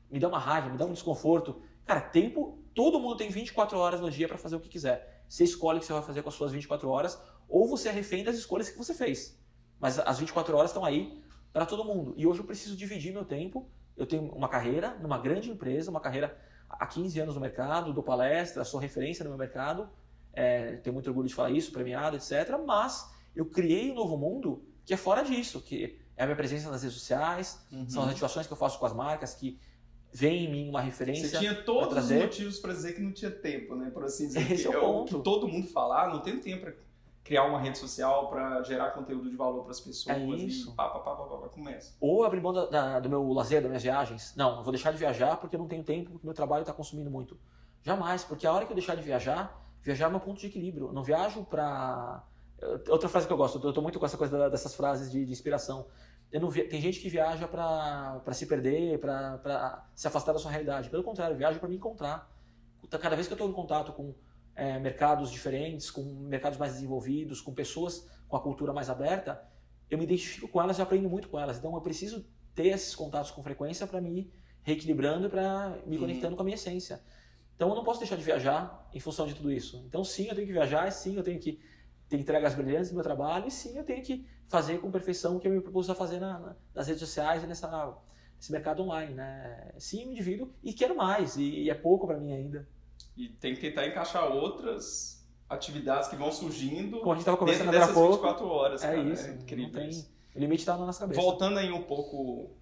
me dá uma raiva, me dá um desconforto. Cara, tempo, todo mundo tem 24 horas no dia para fazer o que quiser. Você escolhe o que você vai fazer com as suas 24 horas, ou você é refém das escolhas que você fez. Mas as 24 horas estão aí para todo mundo. E hoje eu preciso dividir meu tempo. Eu tenho uma carreira numa grande empresa, uma carreira há 15 anos no mercado, dou palestra, sou referência no meu mercado, tenho muito orgulho de falar isso, premiado, etc. Mas eu criei um novo mundo que é fora disso, que é a minha presença nas redes sociais, são as ativações que eu faço com as marcas, que vem em mim uma referência. Você tinha todos os motivos para dizer que não tinha tempo, né? Por assim dizer. Esse é o ponto. Que todo mundo fala, não tenho tempo para criar uma rede social para gerar conteúdo de valor para as pessoas. É isso. E começa. Ou abrir mão do meu lazer, das minhas viagens. Não, eu vou deixar de viajar porque eu não tenho tempo, porque meu trabalho está consumindo muito. Jamais, porque a hora que eu deixar de viajar é meu ponto de equilíbrio. Eu não viajo para... Outra frase que eu gosto, eu tô muito com essa coisa dessas frases de inspiração. Tem gente que viaja para se perder, para se afastar da sua realidade. Pelo contrário, eu viajo para me encontrar. Cada vez que eu estou em contato com mercados diferentes, com mercados mais desenvolvidos, com pessoas com a cultura mais aberta, eu me identifico com elas e aprendo muito com elas. Então eu preciso ter esses contatos com frequência para me ir reequilibrando e para me conectando com a minha essência. Então eu não posso deixar de viajar em função de tudo isso. Então sim, eu tenho que viajar, e sim, eu tenho que ter entregas brilhantes no meu trabalho, e sim, eu tenho que fazer com perfeição o que eu me propus a fazer nas redes sociais e nesse mercado online, né? Sim, eu me divido e quero mais, e é pouco para mim ainda. E tem que tentar encaixar outras atividades que vão surgindo como a gente estava conversando dentro dessas agora 24 horas. É cara, isso, é incrível. O limite está na nossa cabeça. Voltando aí um pouco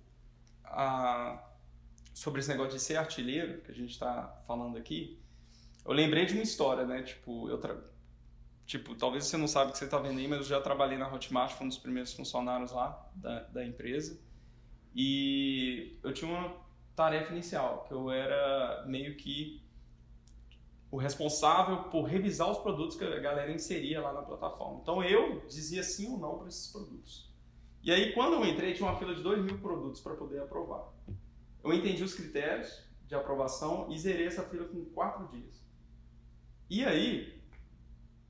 sobre esse negócio de ser artilheiro, que a gente está falando aqui, eu lembrei de uma história, né? Tipo, talvez você não saiba o que você está vendo aí, mas eu já trabalhei na Hotmart, fui um dos primeiros funcionários lá da empresa. E eu tinha uma tarefa inicial, que eu era meio que o responsável por revisar os produtos que a galera inseria lá na plataforma. Então eu dizia sim ou não para esses produtos. E aí quando eu entrei, tinha uma fila de 2.000 produtos para poder aprovar. Eu entendi os critérios de aprovação e zerei essa fila com 4 dias. E aí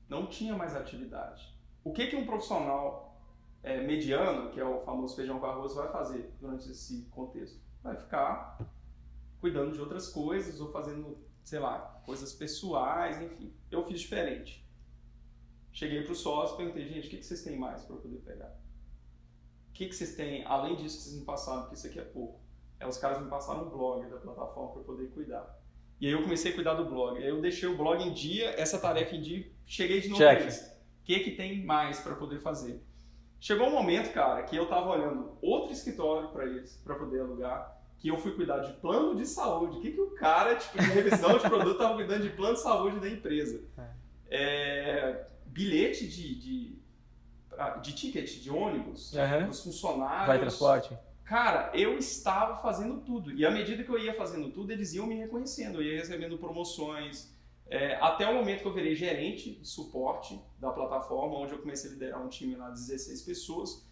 não tinha mais atividade. O que um profissional mediano, que é o famoso feijão com arroz, vai fazer durante esse contexto? Vai ficar cuidando de outras coisas ou fazendo, sei lá, coisas pessoais, enfim. Eu fiz diferente. Cheguei para o sócio e perguntei, gente, o que vocês têm mais para eu poder pegar? O que vocês têm, além disso que vocês me passaram, porque isso aqui é pouco? Os caras me passaram um blog da plataforma para eu poder cuidar. E aí eu comecei a cuidar do blog. Aí eu deixei o blog em dia, essa tarefa em dia, cheguei de novo para eles. O que tem mais para poder fazer? Chegou um momento, cara, que eu tava olhando outro escritório para eles, para poder alugar, que eu fui cuidar de plano de saúde. O que o cara, tipo, de revisão de produto, tava cuidando de plano de saúde da empresa? Bilhete de ticket de ônibus, dos funcionários. Vai transporte. Cara, eu estava fazendo tudo. E à medida que eu ia fazendo tudo, eles iam me reconhecendo. Eu ia recebendo promoções, Até o momento que eu virei gerente de suporte da plataforma, onde eu comecei a liderar um time lá de 16 pessoas.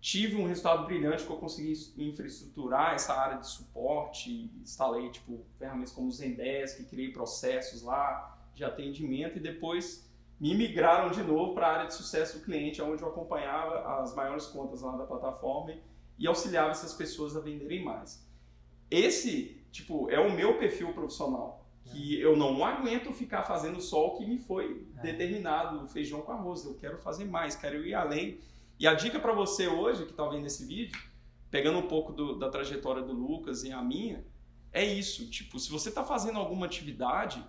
Tive um resultado brilhante que eu consegui infraestruturar essa área de suporte, instalei ferramentas como o Zendesk, criei processos lá de atendimento e depois me migraram de novo para a área de sucesso do cliente, onde eu acompanhava as maiores contas lá da plataforma e auxiliava essas pessoas a venderem mais. Esse, é o meu perfil profissional, que eu não aguento ficar fazendo só o que me foi determinado, feijão com arroz, eu quero fazer mais, quero ir além. E a dica para você hoje, que está vendo esse vídeo, pegando um pouco da trajetória do Lucas e a minha, é isso. Se você está fazendo alguma atividade,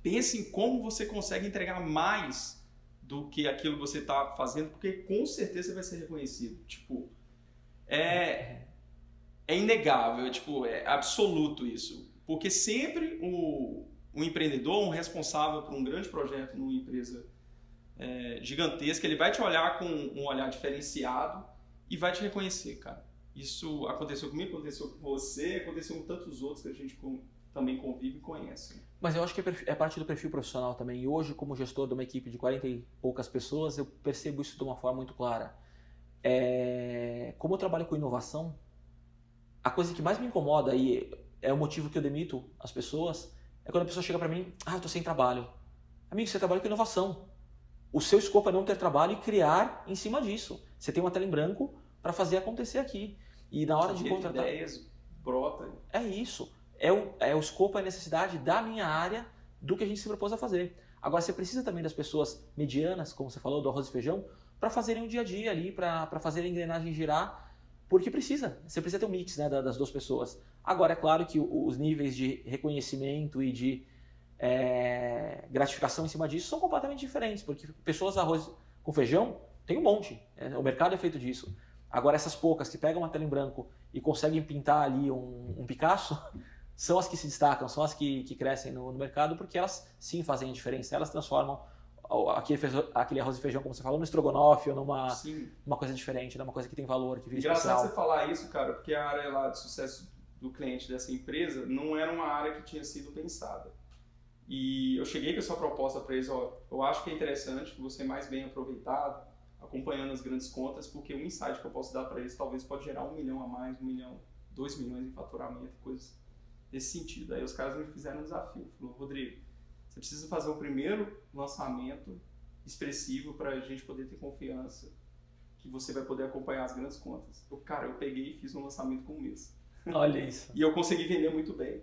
pense em como você consegue entregar mais do que aquilo que você está fazendo, porque com certeza você vai ser reconhecido. É inegável, é absoluto isso. Porque sempre o empreendedor, um responsável por um grande projeto numa empresa gigantesca, ele vai te olhar com um olhar diferenciado e vai te reconhecer, cara. Isso aconteceu comigo, aconteceu com você, aconteceu com tantos outros que a gente também convive e conhece. Mas eu acho que é parte do perfil profissional também. E hoje, como gestor de uma equipe de 40 e poucas pessoas, eu percebo isso de uma forma muito clara. Como eu trabalho com inovação, a coisa que mais me incomoda e é o motivo que eu demito as pessoas é quando a pessoa chega para mim, eu tô sem trabalho. Amigo, você trabalha com inovação. O seu escopo é não ter trabalho e criar em cima disso. Você tem uma tela em branco para fazer acontecer aqui. E na hora de contratar... ideias, brota. É isso. É o escopo, a necessidade da minha área, do que a gente se propôs a fazer. Agora, você precisa também das pessoas medianas, como você falou, do arroz e feijão, para fazerem o dia a dia ali, para fazerem a engrenagem girar, porque você precisa ter um mix, né, das duas pessoas. Agora, é claro que os níveis de reconhecimento e de gratificação em cima disso são completamente diferentes, porque pessoas arroz com feijão tem um monte, o mercado é feito disso. Agora essas poucas que pegam uma tela em branco e conseguem pintar ali um Picasso são as que se destacam, são as que crescem no mercado, porque elas sim fazem a diferença, elas transformam aquele arroz e feijão, como você falou, no estrogonofe ou numa coisa diferente, numa coisa que tem valor, que vira especial. Engraçado você falar isso, cara, porque a área lá de sucesso do cliente dessa empresa não era uma área que tinha sido pensada. E eu cheguei com essa proposta para eles, eu acho que é interessante que você mais bem aproveitado, acompanhando as grandes contas, porque o insight que eu posso dar para eles talvez pode gerar 1 milhão a mais, 1 milhão, 2 milhões em faturamento, coisas desse sentido. Aí os caras me fizeram um desafio, falou, Rodrigo, você precisa fazer o primeiro lançamento expressivo para a gente poder ter confiança que você vai poder acompanhar as grandes contas. Eu peguei e fiz um lançamento com um mês. Olha isso. E eu consegui vender muito bem.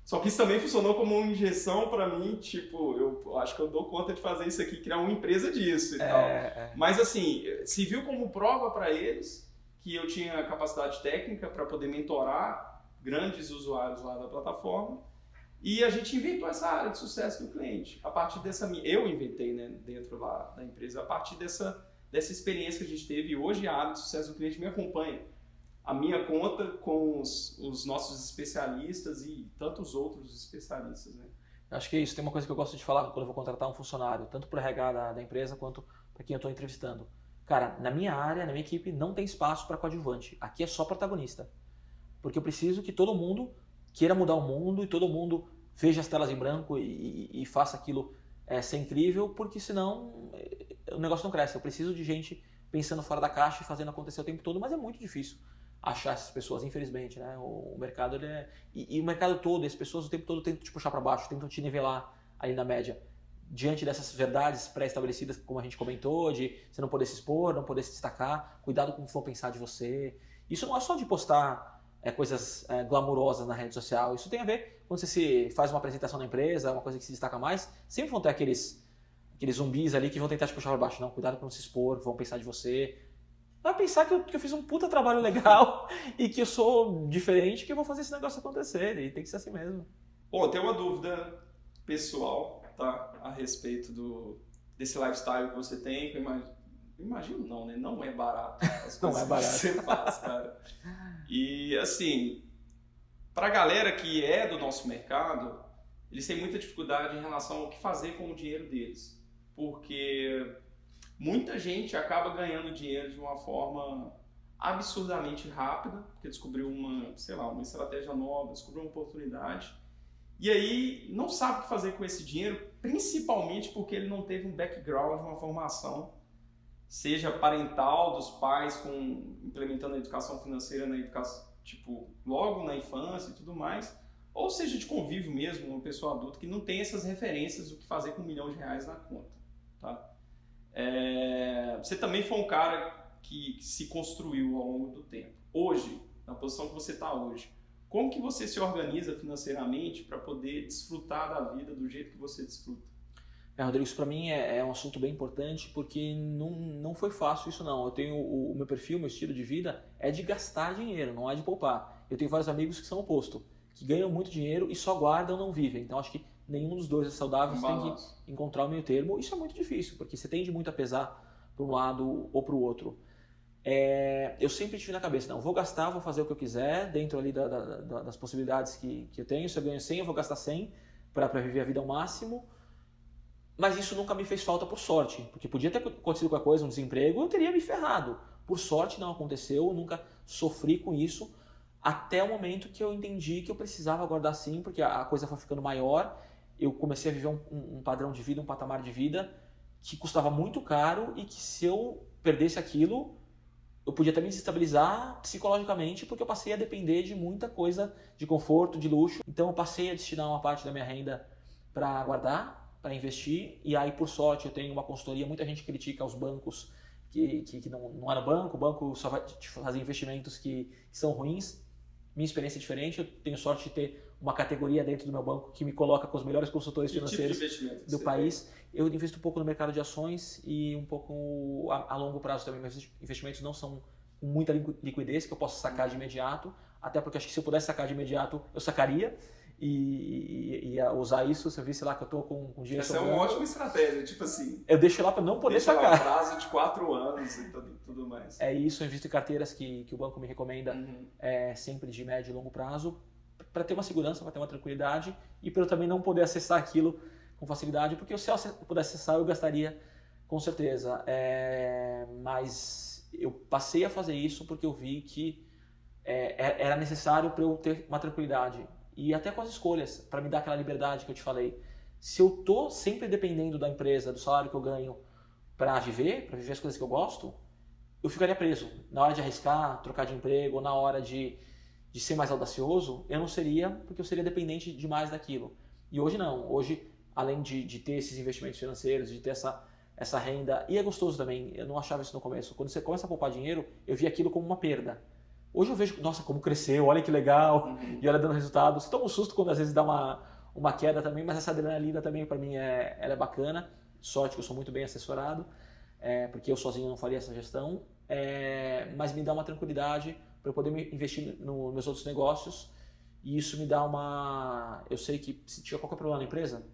Só que isso também funcionou como uma injeção para mim, eu acho que eu dou conta de fazer isso aqui, criar uma empresa disso e tal. Mas assim, se viu como prova para eles que eu tinha capacidade técnica para poder mentorar grandes usuários lá da plataforma e a gente inventou essa área de sucesso do cliente. A partir eu inventei, né, dentro lá da empresa, a partir dessa experiência que a gente teve e hoje a área de sucesso do cliente me acompanha. A minha conta com os nossos especialistas e tantos outros especialistas, né? Acho que é isso. Tem uma coisa que eu gosto de falar quando eu vou contratar um funcionário, tanto para o RH da empresa quanto para quem eu estou entrevistando. Cara, na minha área, na minha equipe, não tem espaço para coadjuvante. Aqui é só protagonista. Porque eu preciso que todo mundo queira mudar o mundo e todo mundo veja as telas em branco e faça aquilo ser incrível, porque senão o negócio não cresce. Eu preciso de gente pensando fora da caixa e fazendo acontecer o tempo todo, mas é muito difícil achar essas pessoas, infelizmente, né? O mercado, e o mercado todo, as pessoas o tempo todo tentam te puxar para baixo, tentam te nivelar ali na média. Diante dessas verdades pré-estabelecidas, como a gente comentou, de você não poder se expor, não poder se destacar, cuidado com o que vão pensar de você. Isso não é só de postar coisas glamourosas na rede social, isso tem a ver quando você faz uma apresentação na empresa, uma coisa que se destaca mais, sempre vão ter aqueles zumbis ali que vão tentar te puxar para baixo. Não, cuidado com não se expor, vão pensar de você. Vai pensar que eu fiz um puta trabalho legal e que eu sou diferente, que eu vou fazer esse negócio acontecer, e tem que ser assim mesmo. Bom, eu tenho uma dúvida pessoal, tá, a respeito desse lifestyle que você tem, que eu imagino não, né? Não é barato. As não é barato. Que você faz, cara. E assim, pra galera que é do nosso mercado, eles têm muita dificuldade em relação ao que fazer com o dinheiro deles. Porque muita gente acaba ganhando dinheiro de uma forma absurdamente rápida, porque descobriu uma estratégia nova, descobriu uma oportunidade E aí não sabe o que fazer com esse dinheiro, principalmente porque ele não teve um background, uma formação, seja parental, dos pais, implementando a educação financeira na educação, tipo, logo na infância e tudo mais, ou seja de convívio mesmo, uma pessoa adulta que não tem essas referências do que fazer com R$ 1.000.000 na conta. Tá? Você também foi um cara que se construiu ao longo do tempo. Hoje, na posição que você está hoje, como que você se organiza financeiramente para poder desfrutar da vida do jeito que você desfruta? Rodrigo, isso para mim é um assunto bem importante porque não foi fácil isso não. Eu tenho o meu perfil, meu estilo de vida é de gastar dinheiro, não é de poupar. Eu tenho vários amigos que são o oposto, que ganham muito dinheiro e só guardam, não vivem. Então acho que nenhum dos dois é saudável, você tem que encontrar o meio termo. Isso é muito difícil, porque você tende muito a pesar para um lado ou para o outro. Eu sempre tive na cabeça, não, vou gastar, vou fazer o que eu quiser, dentro ali das possibilidades que eu tenho. Se eu ganho 100, eu vou gastar 100 para viver a vida ao máximo. Mas isso nunca me fez falta por sorte, porque podia ter acontecido qualquer coisa, um desemprego, eu teria me ferrado. Por sorte não aconteceu, eu nunca sofri com isso, até o momento que eu entendi que eu precisava guardar sim, porque a coisa foi ficando maior, eu comecei a viver um padrão de vida, um patamar de vida que custava muito caro e que se eu perdesse aquilo, eu podia até me desestabilizar psicologicamente, porque eu passei a depender de muita coisa, de conforto, de luxo. Então eu passei a destinar uma parte da minha renda para guardar, para investir, e aí por sorte eu tenho uma consultoria. Muita gente critica os bancos que não é no banco, o banco só vai te fazer investimentos que são ruins. Minha experiência é diferente, eu tenho sorte de ter uma categoria dentro do meu banco que me coloca com os melhores consultores financeiros do país. Eu invisto um pouco no mercado de ações e um pouco a longo prazo também. Meus investimentos não são com muita liquidez que eu possa sacar de imediato, até porque acho que se eu pudesse sacar de imediato, eu sacaria. E usar isso, se eu visse lá que eu tô com dinheiro sobrando. Essa é uma ótima estratégia, tipo assim. Eu deixo lá para não poder sacar. Deixa lá prazo de 4 anos e tudo mais. É isso, eu invisto em carteiras que o banco me recomenda, sempre de médio e longo prazo, para ter uma segurança, para ter uma tranquilidade e para eu também não poder acessar aquilo com facilidade, porque se eu pudesse acessar eu gastaria com certeza. Mas eu passei a fazer isso porque eu vi que era necessário para eu ter uma tranquilidade. E até com as escolhas, para me dar aquela liberdade que eu te falei. Se eu tô sempre dependendo da empresa, do salário que eu ganho para viver as coisas que eu gosto, eu ficaria preso. Na hora de arriscar, trocar de emprego, ou na hora de ser mais audacioso, eu não seria, porque eu seria dependente demais daquilo. E hoje não. Hoje, além de ter esses investimentos financeiros, de ter essa renda, e é gostoso também, eu não achava isso no começo. Quando você começa a poupar dinheiro, eu via aquilo como uma perda. Hoje eu vejo, nossa, como cresceu, olha que legal, e olha dando resultado. Você toma um susto quando às vezes dá uma queda também, mas essa adrenalina também para mim ela é bacana. Sorte que eu sou muito bem assessorado, porque eu sozinho não faria essa gestão, mas me dá uma tranquilidade para eu poder investir nos meus outros negócios, e isso me dá eu sei que se tiver qualquer problema na empresa,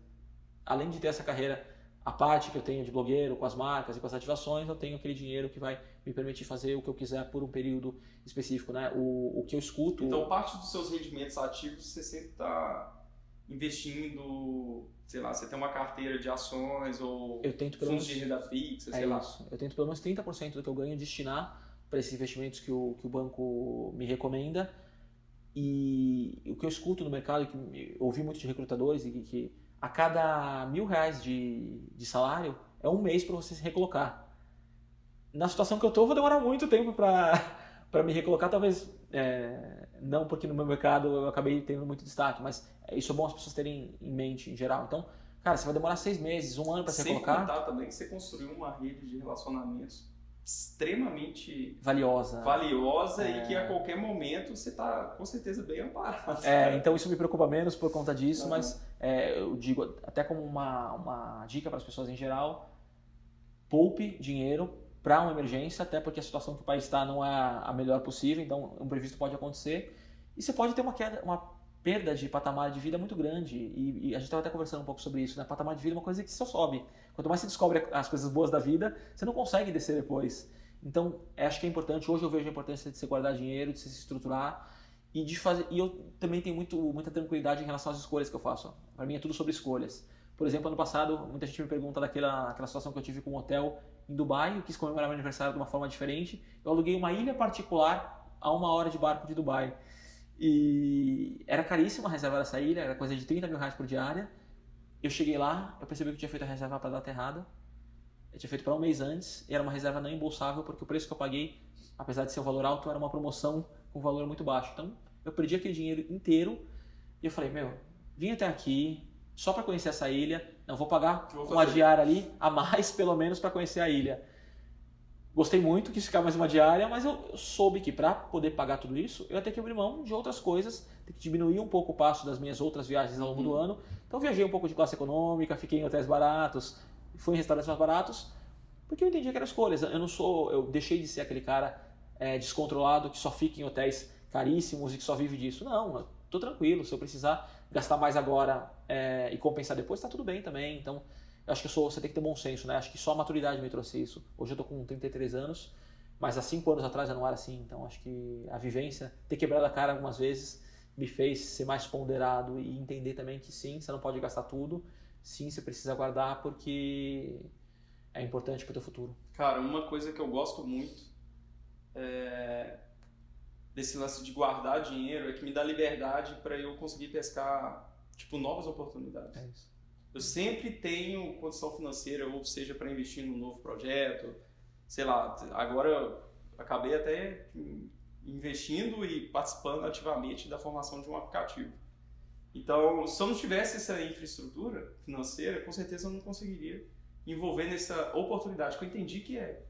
além de ter essa carreira, a parte que eu tenho de blogueiro, com as marcas e com as ativações, eu tenho aquele dinheiro que vai me permitir fazer o que eu quiser por um período específico, né? O que eu escuto... Então, parte dos seus rendimentos ativos, você sempre está investindo, sei lá, você tem uma carteira de ações ou fundos de renda fixa, sei lá. Isso. Eu tento pelo menos 30% do que eu ganho destinar para esses investimentos que o banco me recomenda. E o que eu escuto no mercado, que eu ouvi muito de recrutadores, e que a cada R$1.000 de salário é um mês para você se recolocar. Na situação que eu estou, vou demorar muito tempo para me recolocar, talvez não porque no meu mercado eu acabei tendo muito destaque, mas isso é bom as pessoas terem em mente em geral. Então, cara, você vai demorar 6 meses, 1 ano para se recolocar. Sem contar também que você construiu uma rede de relacionamentos extremamente valiosa e que a qualquer momento você está com certeza bem amparado. Então isso me preocupa menos por conta disso, mas eu digo até como uma dica para as pessoas em geral: poupe dinheiro para uma emergência, até porque a situação que o país está não é a melhor possível, então um imprevisto pode acontecer e você pode ter uma perda de patamar de vida muito grande, e a gente estava até conversando um pouco sobre isso, né? Patamar de vida é uma coisa que só sobe. Quanto mais você descobre as coisas boas da vida, você não consegue descer depois. Então, acho que é importante. Hoje eu vejo a importância de você guardar dinheiro, de se estruturar e de fazer. E eu também tenho muita tranquilidade em relação às escolhas que eu faço. Para mim é tudo sobre escolhas. Por exemplo, ano passado, muita gente me pergunta daquela situação que eu tive com um hotel em Dubai. Eu quis comemorar meu aniversário de uma forma diferente. Eu aluguei uma ilha particular a 1 hora de barco de Dubai. E era caríssima a reserva dessa ilha, era coisa de 30 mil reais por diária. Eu cheguei lá, eu percebi que eu tinha feito a reserva para data errada. Eu tinha feito para um mês antes, e era uma reserva não embolsável, porque o preço que eu paguei, apesar de ser um valor alto, era uma promoção com um valor muito baixo. Então, eu perdi aquele dinheiro inteiro, e eu falei, vim até aqui, só para conhecer essa ilha, não vou pagar uma diária ali, a mais pelo menos, para conhecer a ilha. Gostei muito, quis ficar mais uma diária, mas eu soube que para poder pagar tudo isso, eu ia ter que abrir mão de outras coisas, ter que diminuir um pouco o passo das minhas outras viagens ao longo do ano. Então viajei um pouco de classe econômica, fiquei em hotéis baratos, fui em restaurantes mais baratos, porque eu entendi que eram escolhas. Eu deixei de ser aquele cara descontrolado que só fica em hotéis caríssimos e que só vive disso. Não, eu tô tranquilo, se eu precisar gastar mais agora e compensar depois, tá tudo bem também. Então, eu acho que você tem que ter bom senso, né? Acho que só a maturidade me trouxe isso. Hoje eu tô com 33 anos, mas há 5 anos atrás eu não era assim. Então, acho que a vivência, ter quebrado a cara algumas vezes, me fez ser mais ponderado e entender também que sim, você não pode gastar tudo. Sim, você precisa guardar porque é importante pro teu futuro. Cara, uma coisa que eu gosto muito desse lance de guardar dinheiro é que me dá liberdade para eu conseguir pescar, tipo, novas oportunidades. É isso. Eu sempre tenho condição financeira, ou seja, para investir num novo projeto, sei lá, agora eu acabei até investindo e participando ativamente da formação de um aplicativo. Então, se eu não tivesse essa infraestrutura financeira, com certeza eu não conseguiria envolver nessa oportunidade, que eu entendi que é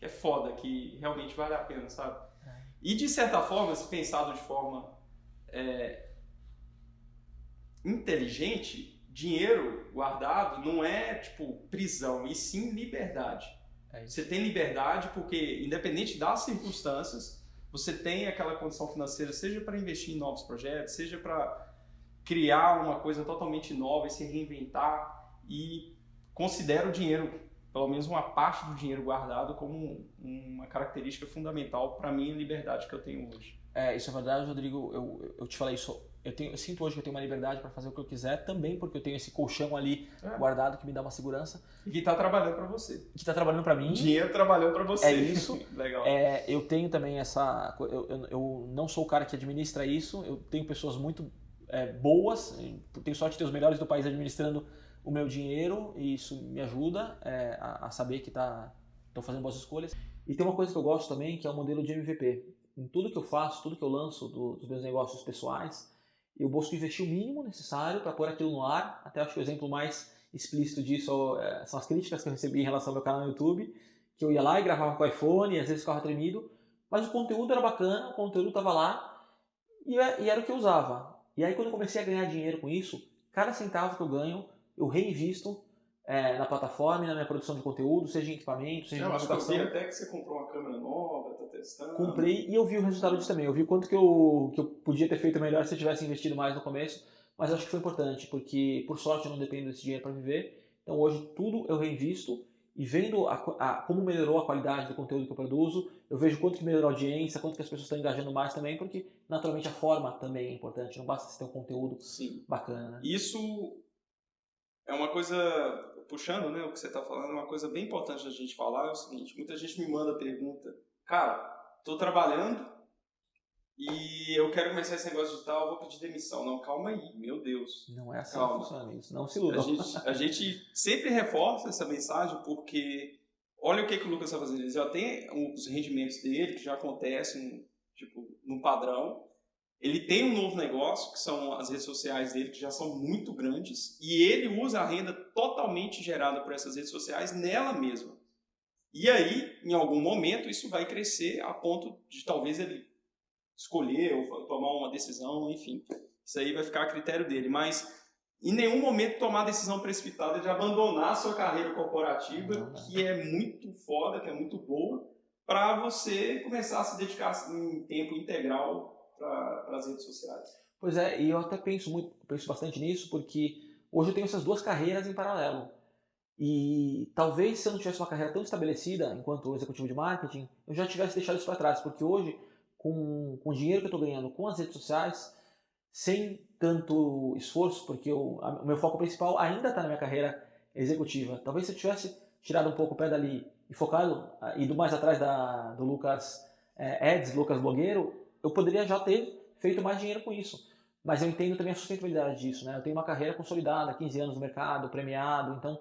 foda, que realmente vale a pena, sabe? E de certa forma, se pensado de forma inteligente, dinheiro guardado não é tipo prisão, e sim liberdade. Você tem liberdade porque, independente das circunstâncias, você tem aquela condição financeira, seja para investir em novos projetos, seja para criar uma coisa totalmente nova e se reinventar, e considero o dinheiro, pelo menos uma parte do dinheiro guardado, como uma característica fundamental para a minha liberdade que eu tenho hoje. Isso é verdade, Rodrigo. Eu te falei isso. Eu sinto hoje que eu tenho uma liberdade para fazer o que eu quiser, também porque eu tenho esse colchão ali guardado que me dá uma segurança. E que está trabalhando para você. Que está trabalhando para mim. Dinheiro trabalhando para você. É isso. Legal. Eu tenho também essa... Eu não sou o cara que administra isso. Eu tenho pessoas muito boas. Tenho sorte de ter os melhores do país administrando o meu dinheiro. E isso me ajuda a saber que estou fazendo boas escolhas. E tem uma coisa que eu gosto também, que é o modelo de MVP. Em tudo que eu faço, tudo que eu lanço dos meus negócios pessoais, eu busco investir o mínimo necessário para pôr aquilo no ar. Até acho que o exemplo mais explícito disso são as críticas que eu recebi em relação ao meu canal no YouTube, que eu ia lá e gravava com o iPhone, e às vezes ficava tremido, mas o conteúdo era bacana, o conteúdo estava lá, e era o que eu usava. E aí quando eu comecei a ganhar dinheiro com isso, cada centavo que eu ganho, eu reinvisto na plataforma e na minha produção de conteúdo, seja em equipamento, seja em divulgação. Eu vi até que você comprou uma câmera nova, tá testando. Comprei e eu vi o resultado disso também. Eu vi quanto que eu podia ter feito melhor se eu tivesse investido mais no começo, mas eu acho que foi importante, porque por sorte eu não dependo desse dinheiro para viver. Então hoje tudo eu reinvisto e vendo como melhorou a qualidade do conteúdo que eu produzo, eu vejo quanto que melhorou a audiência, quanto que as pessoas estão engajando mais também, porque naturalmente a forma também é importante, não basta você ter um conteúdo bacana. Né? Isso é uma coisa, puxando, né, o que você está falando, é uma coisa bem importante da gente falar, é o seguinte, muita gente me manda pergunta, cara, estou trabalhando e eu quero começar esse negócio digital, eu vou pedir demissão. Não, calma aí, meu Deus. Não é assim que funciona isso, não se iluda. A gente sempre reforça essa mensagem porque olha o que o Lucas está fazendo, ele já tem os rendimentos dele, que já acontecem, tipo, no padrão. Ele tem um novo negócio, que são as redes sociais dele, que já são muito grandes, e ele usa a renda totalmente gerada por essas redes sociais nela mesma. E aí, em algum momento, isso vai crescer a ponto de talvez ele escolher ou tomar uma decisão, enfim. Isso aí vai ficar a critério dele. Mas, em nenhum momento, tomar a decisão precipitada de abandonar a sua carreira corporativa, que é muito foda, que é muito boa, para você começar a se dedicar em tempo integral para as redes sociais. Pois é, e eu até penso bastante nisso, porque hoje eu tenho essas duas carreiras em paralelo. E talvez se eu não tivesse uma carreira tão estabelecida enquanto executivo de marketing, eu já tivesse deixado isso para trás, porque hoje, com o dinheiro que eu estou ganhando com as redes sociais, sem tanto esforço, porque o meu foco principal ainda está na minha carreira executiva. Talvez se eu tivesse tirado um pouco o pé dali e focado, ido mais atrás do Lucas Ads, Lucas Blogueiro, eu poderia já ter feito mais dinheiro com isso. Mas eu entendo também a sustentabilidade disso, né? Eu tenho uma carreira consolidada, 15 anos no mercado, premiado, então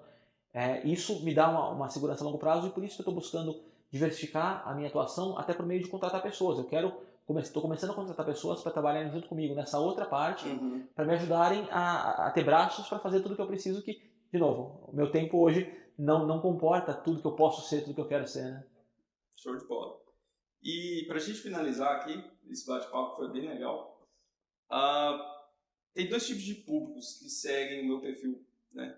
isso me dá uma segurança a longo prazo e por isso que eu estou buscando diversificar a minha atuação até por meio de contratar pessoas. Estou começando a contratar pessoas para trabalharem junto comigo nessa outra parte, para me ajudarem a ter braços para fazer tudo que eu preciso, que, de novo, o meu tempo hoje não comporta tudo que eu posso ser, tudo que eu quero ser, né? Show de bola. E para a gente finalizar aqui, esse bate-papo foi bem legal. Tem dois tipos de públicos que seguem o meu perfil, né?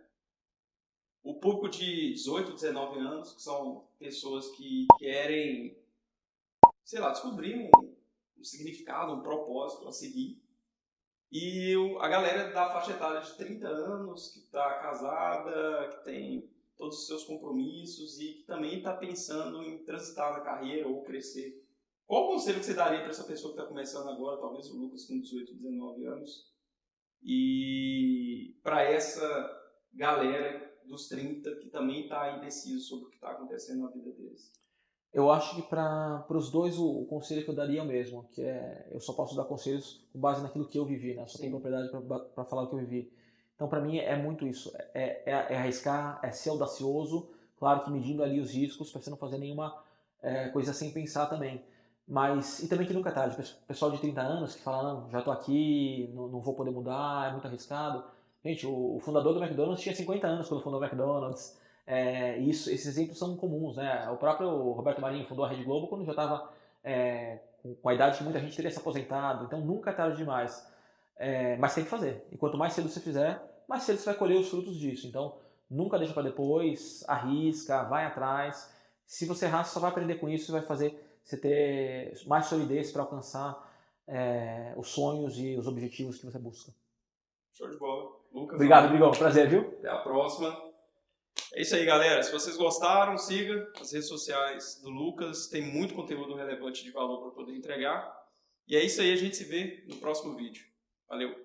O público de 18, 19 anos, que são pessoas que querem, sei lá, descobrir um significado, um propósito a seguir. E a galera da faixa etária de 30 anos, que está casada, que tem todos os seus compromissos e que também está pensando em transitar na carreira ou crescer. Qual o conselho que você daria para essa pessoa que está começando agora, talvez o Lucas com 18, 19 anos, e para essa galera dos 30 que também está indeciso sobre o que está acontecendo na vida deles? Eu acho que para os dois o conselho que eu daria é o mesmo, que eu só posso dar conselhos com base naquilo que eu vivi, né? Só tenho propriedade para falar o que eu vivi. Então, para mim, é muito isso. É arriscar, é ser audacioso, claro que medindo ali os riscos, para você não fazer nenhuma coisa sem pensar também. E também que nunca é tarde. Pessoal de 30 anos que fala, não, já estou aqui, não vou poder mudar, é muito arriscado. Gente, o fundador do McDonald's tinha 50 anos quando fundou o McDonald's. Esses exemplos são comuns, né? O próprio Roberto Marinho fundou a Rede Globo quando já estava com a idade que muita gente teria se aposentado. Então nunca é tarde demais. Mas tem que fazer. E quanto mais cedo você fizer, mais cedo você vai colher os frutos disso. Então nunca deixa para depois, arrisca, vai atrás. Se você errar, você só vai aprender com isso e vai fazer você ter mais solidez para alcançar os sonhos e os objetivos que você busca. Show de bola. Lucas, Obrigado, Brigão. Prazer, viu? Até a próxima. É isso aí, galera. Se vocês gostaram, siga as redes sociais do Lucas. Tem muito conteúdo relevante de valor para poder entregar. E é isso aí, a gente se vê no próximo vídeo. Valeu!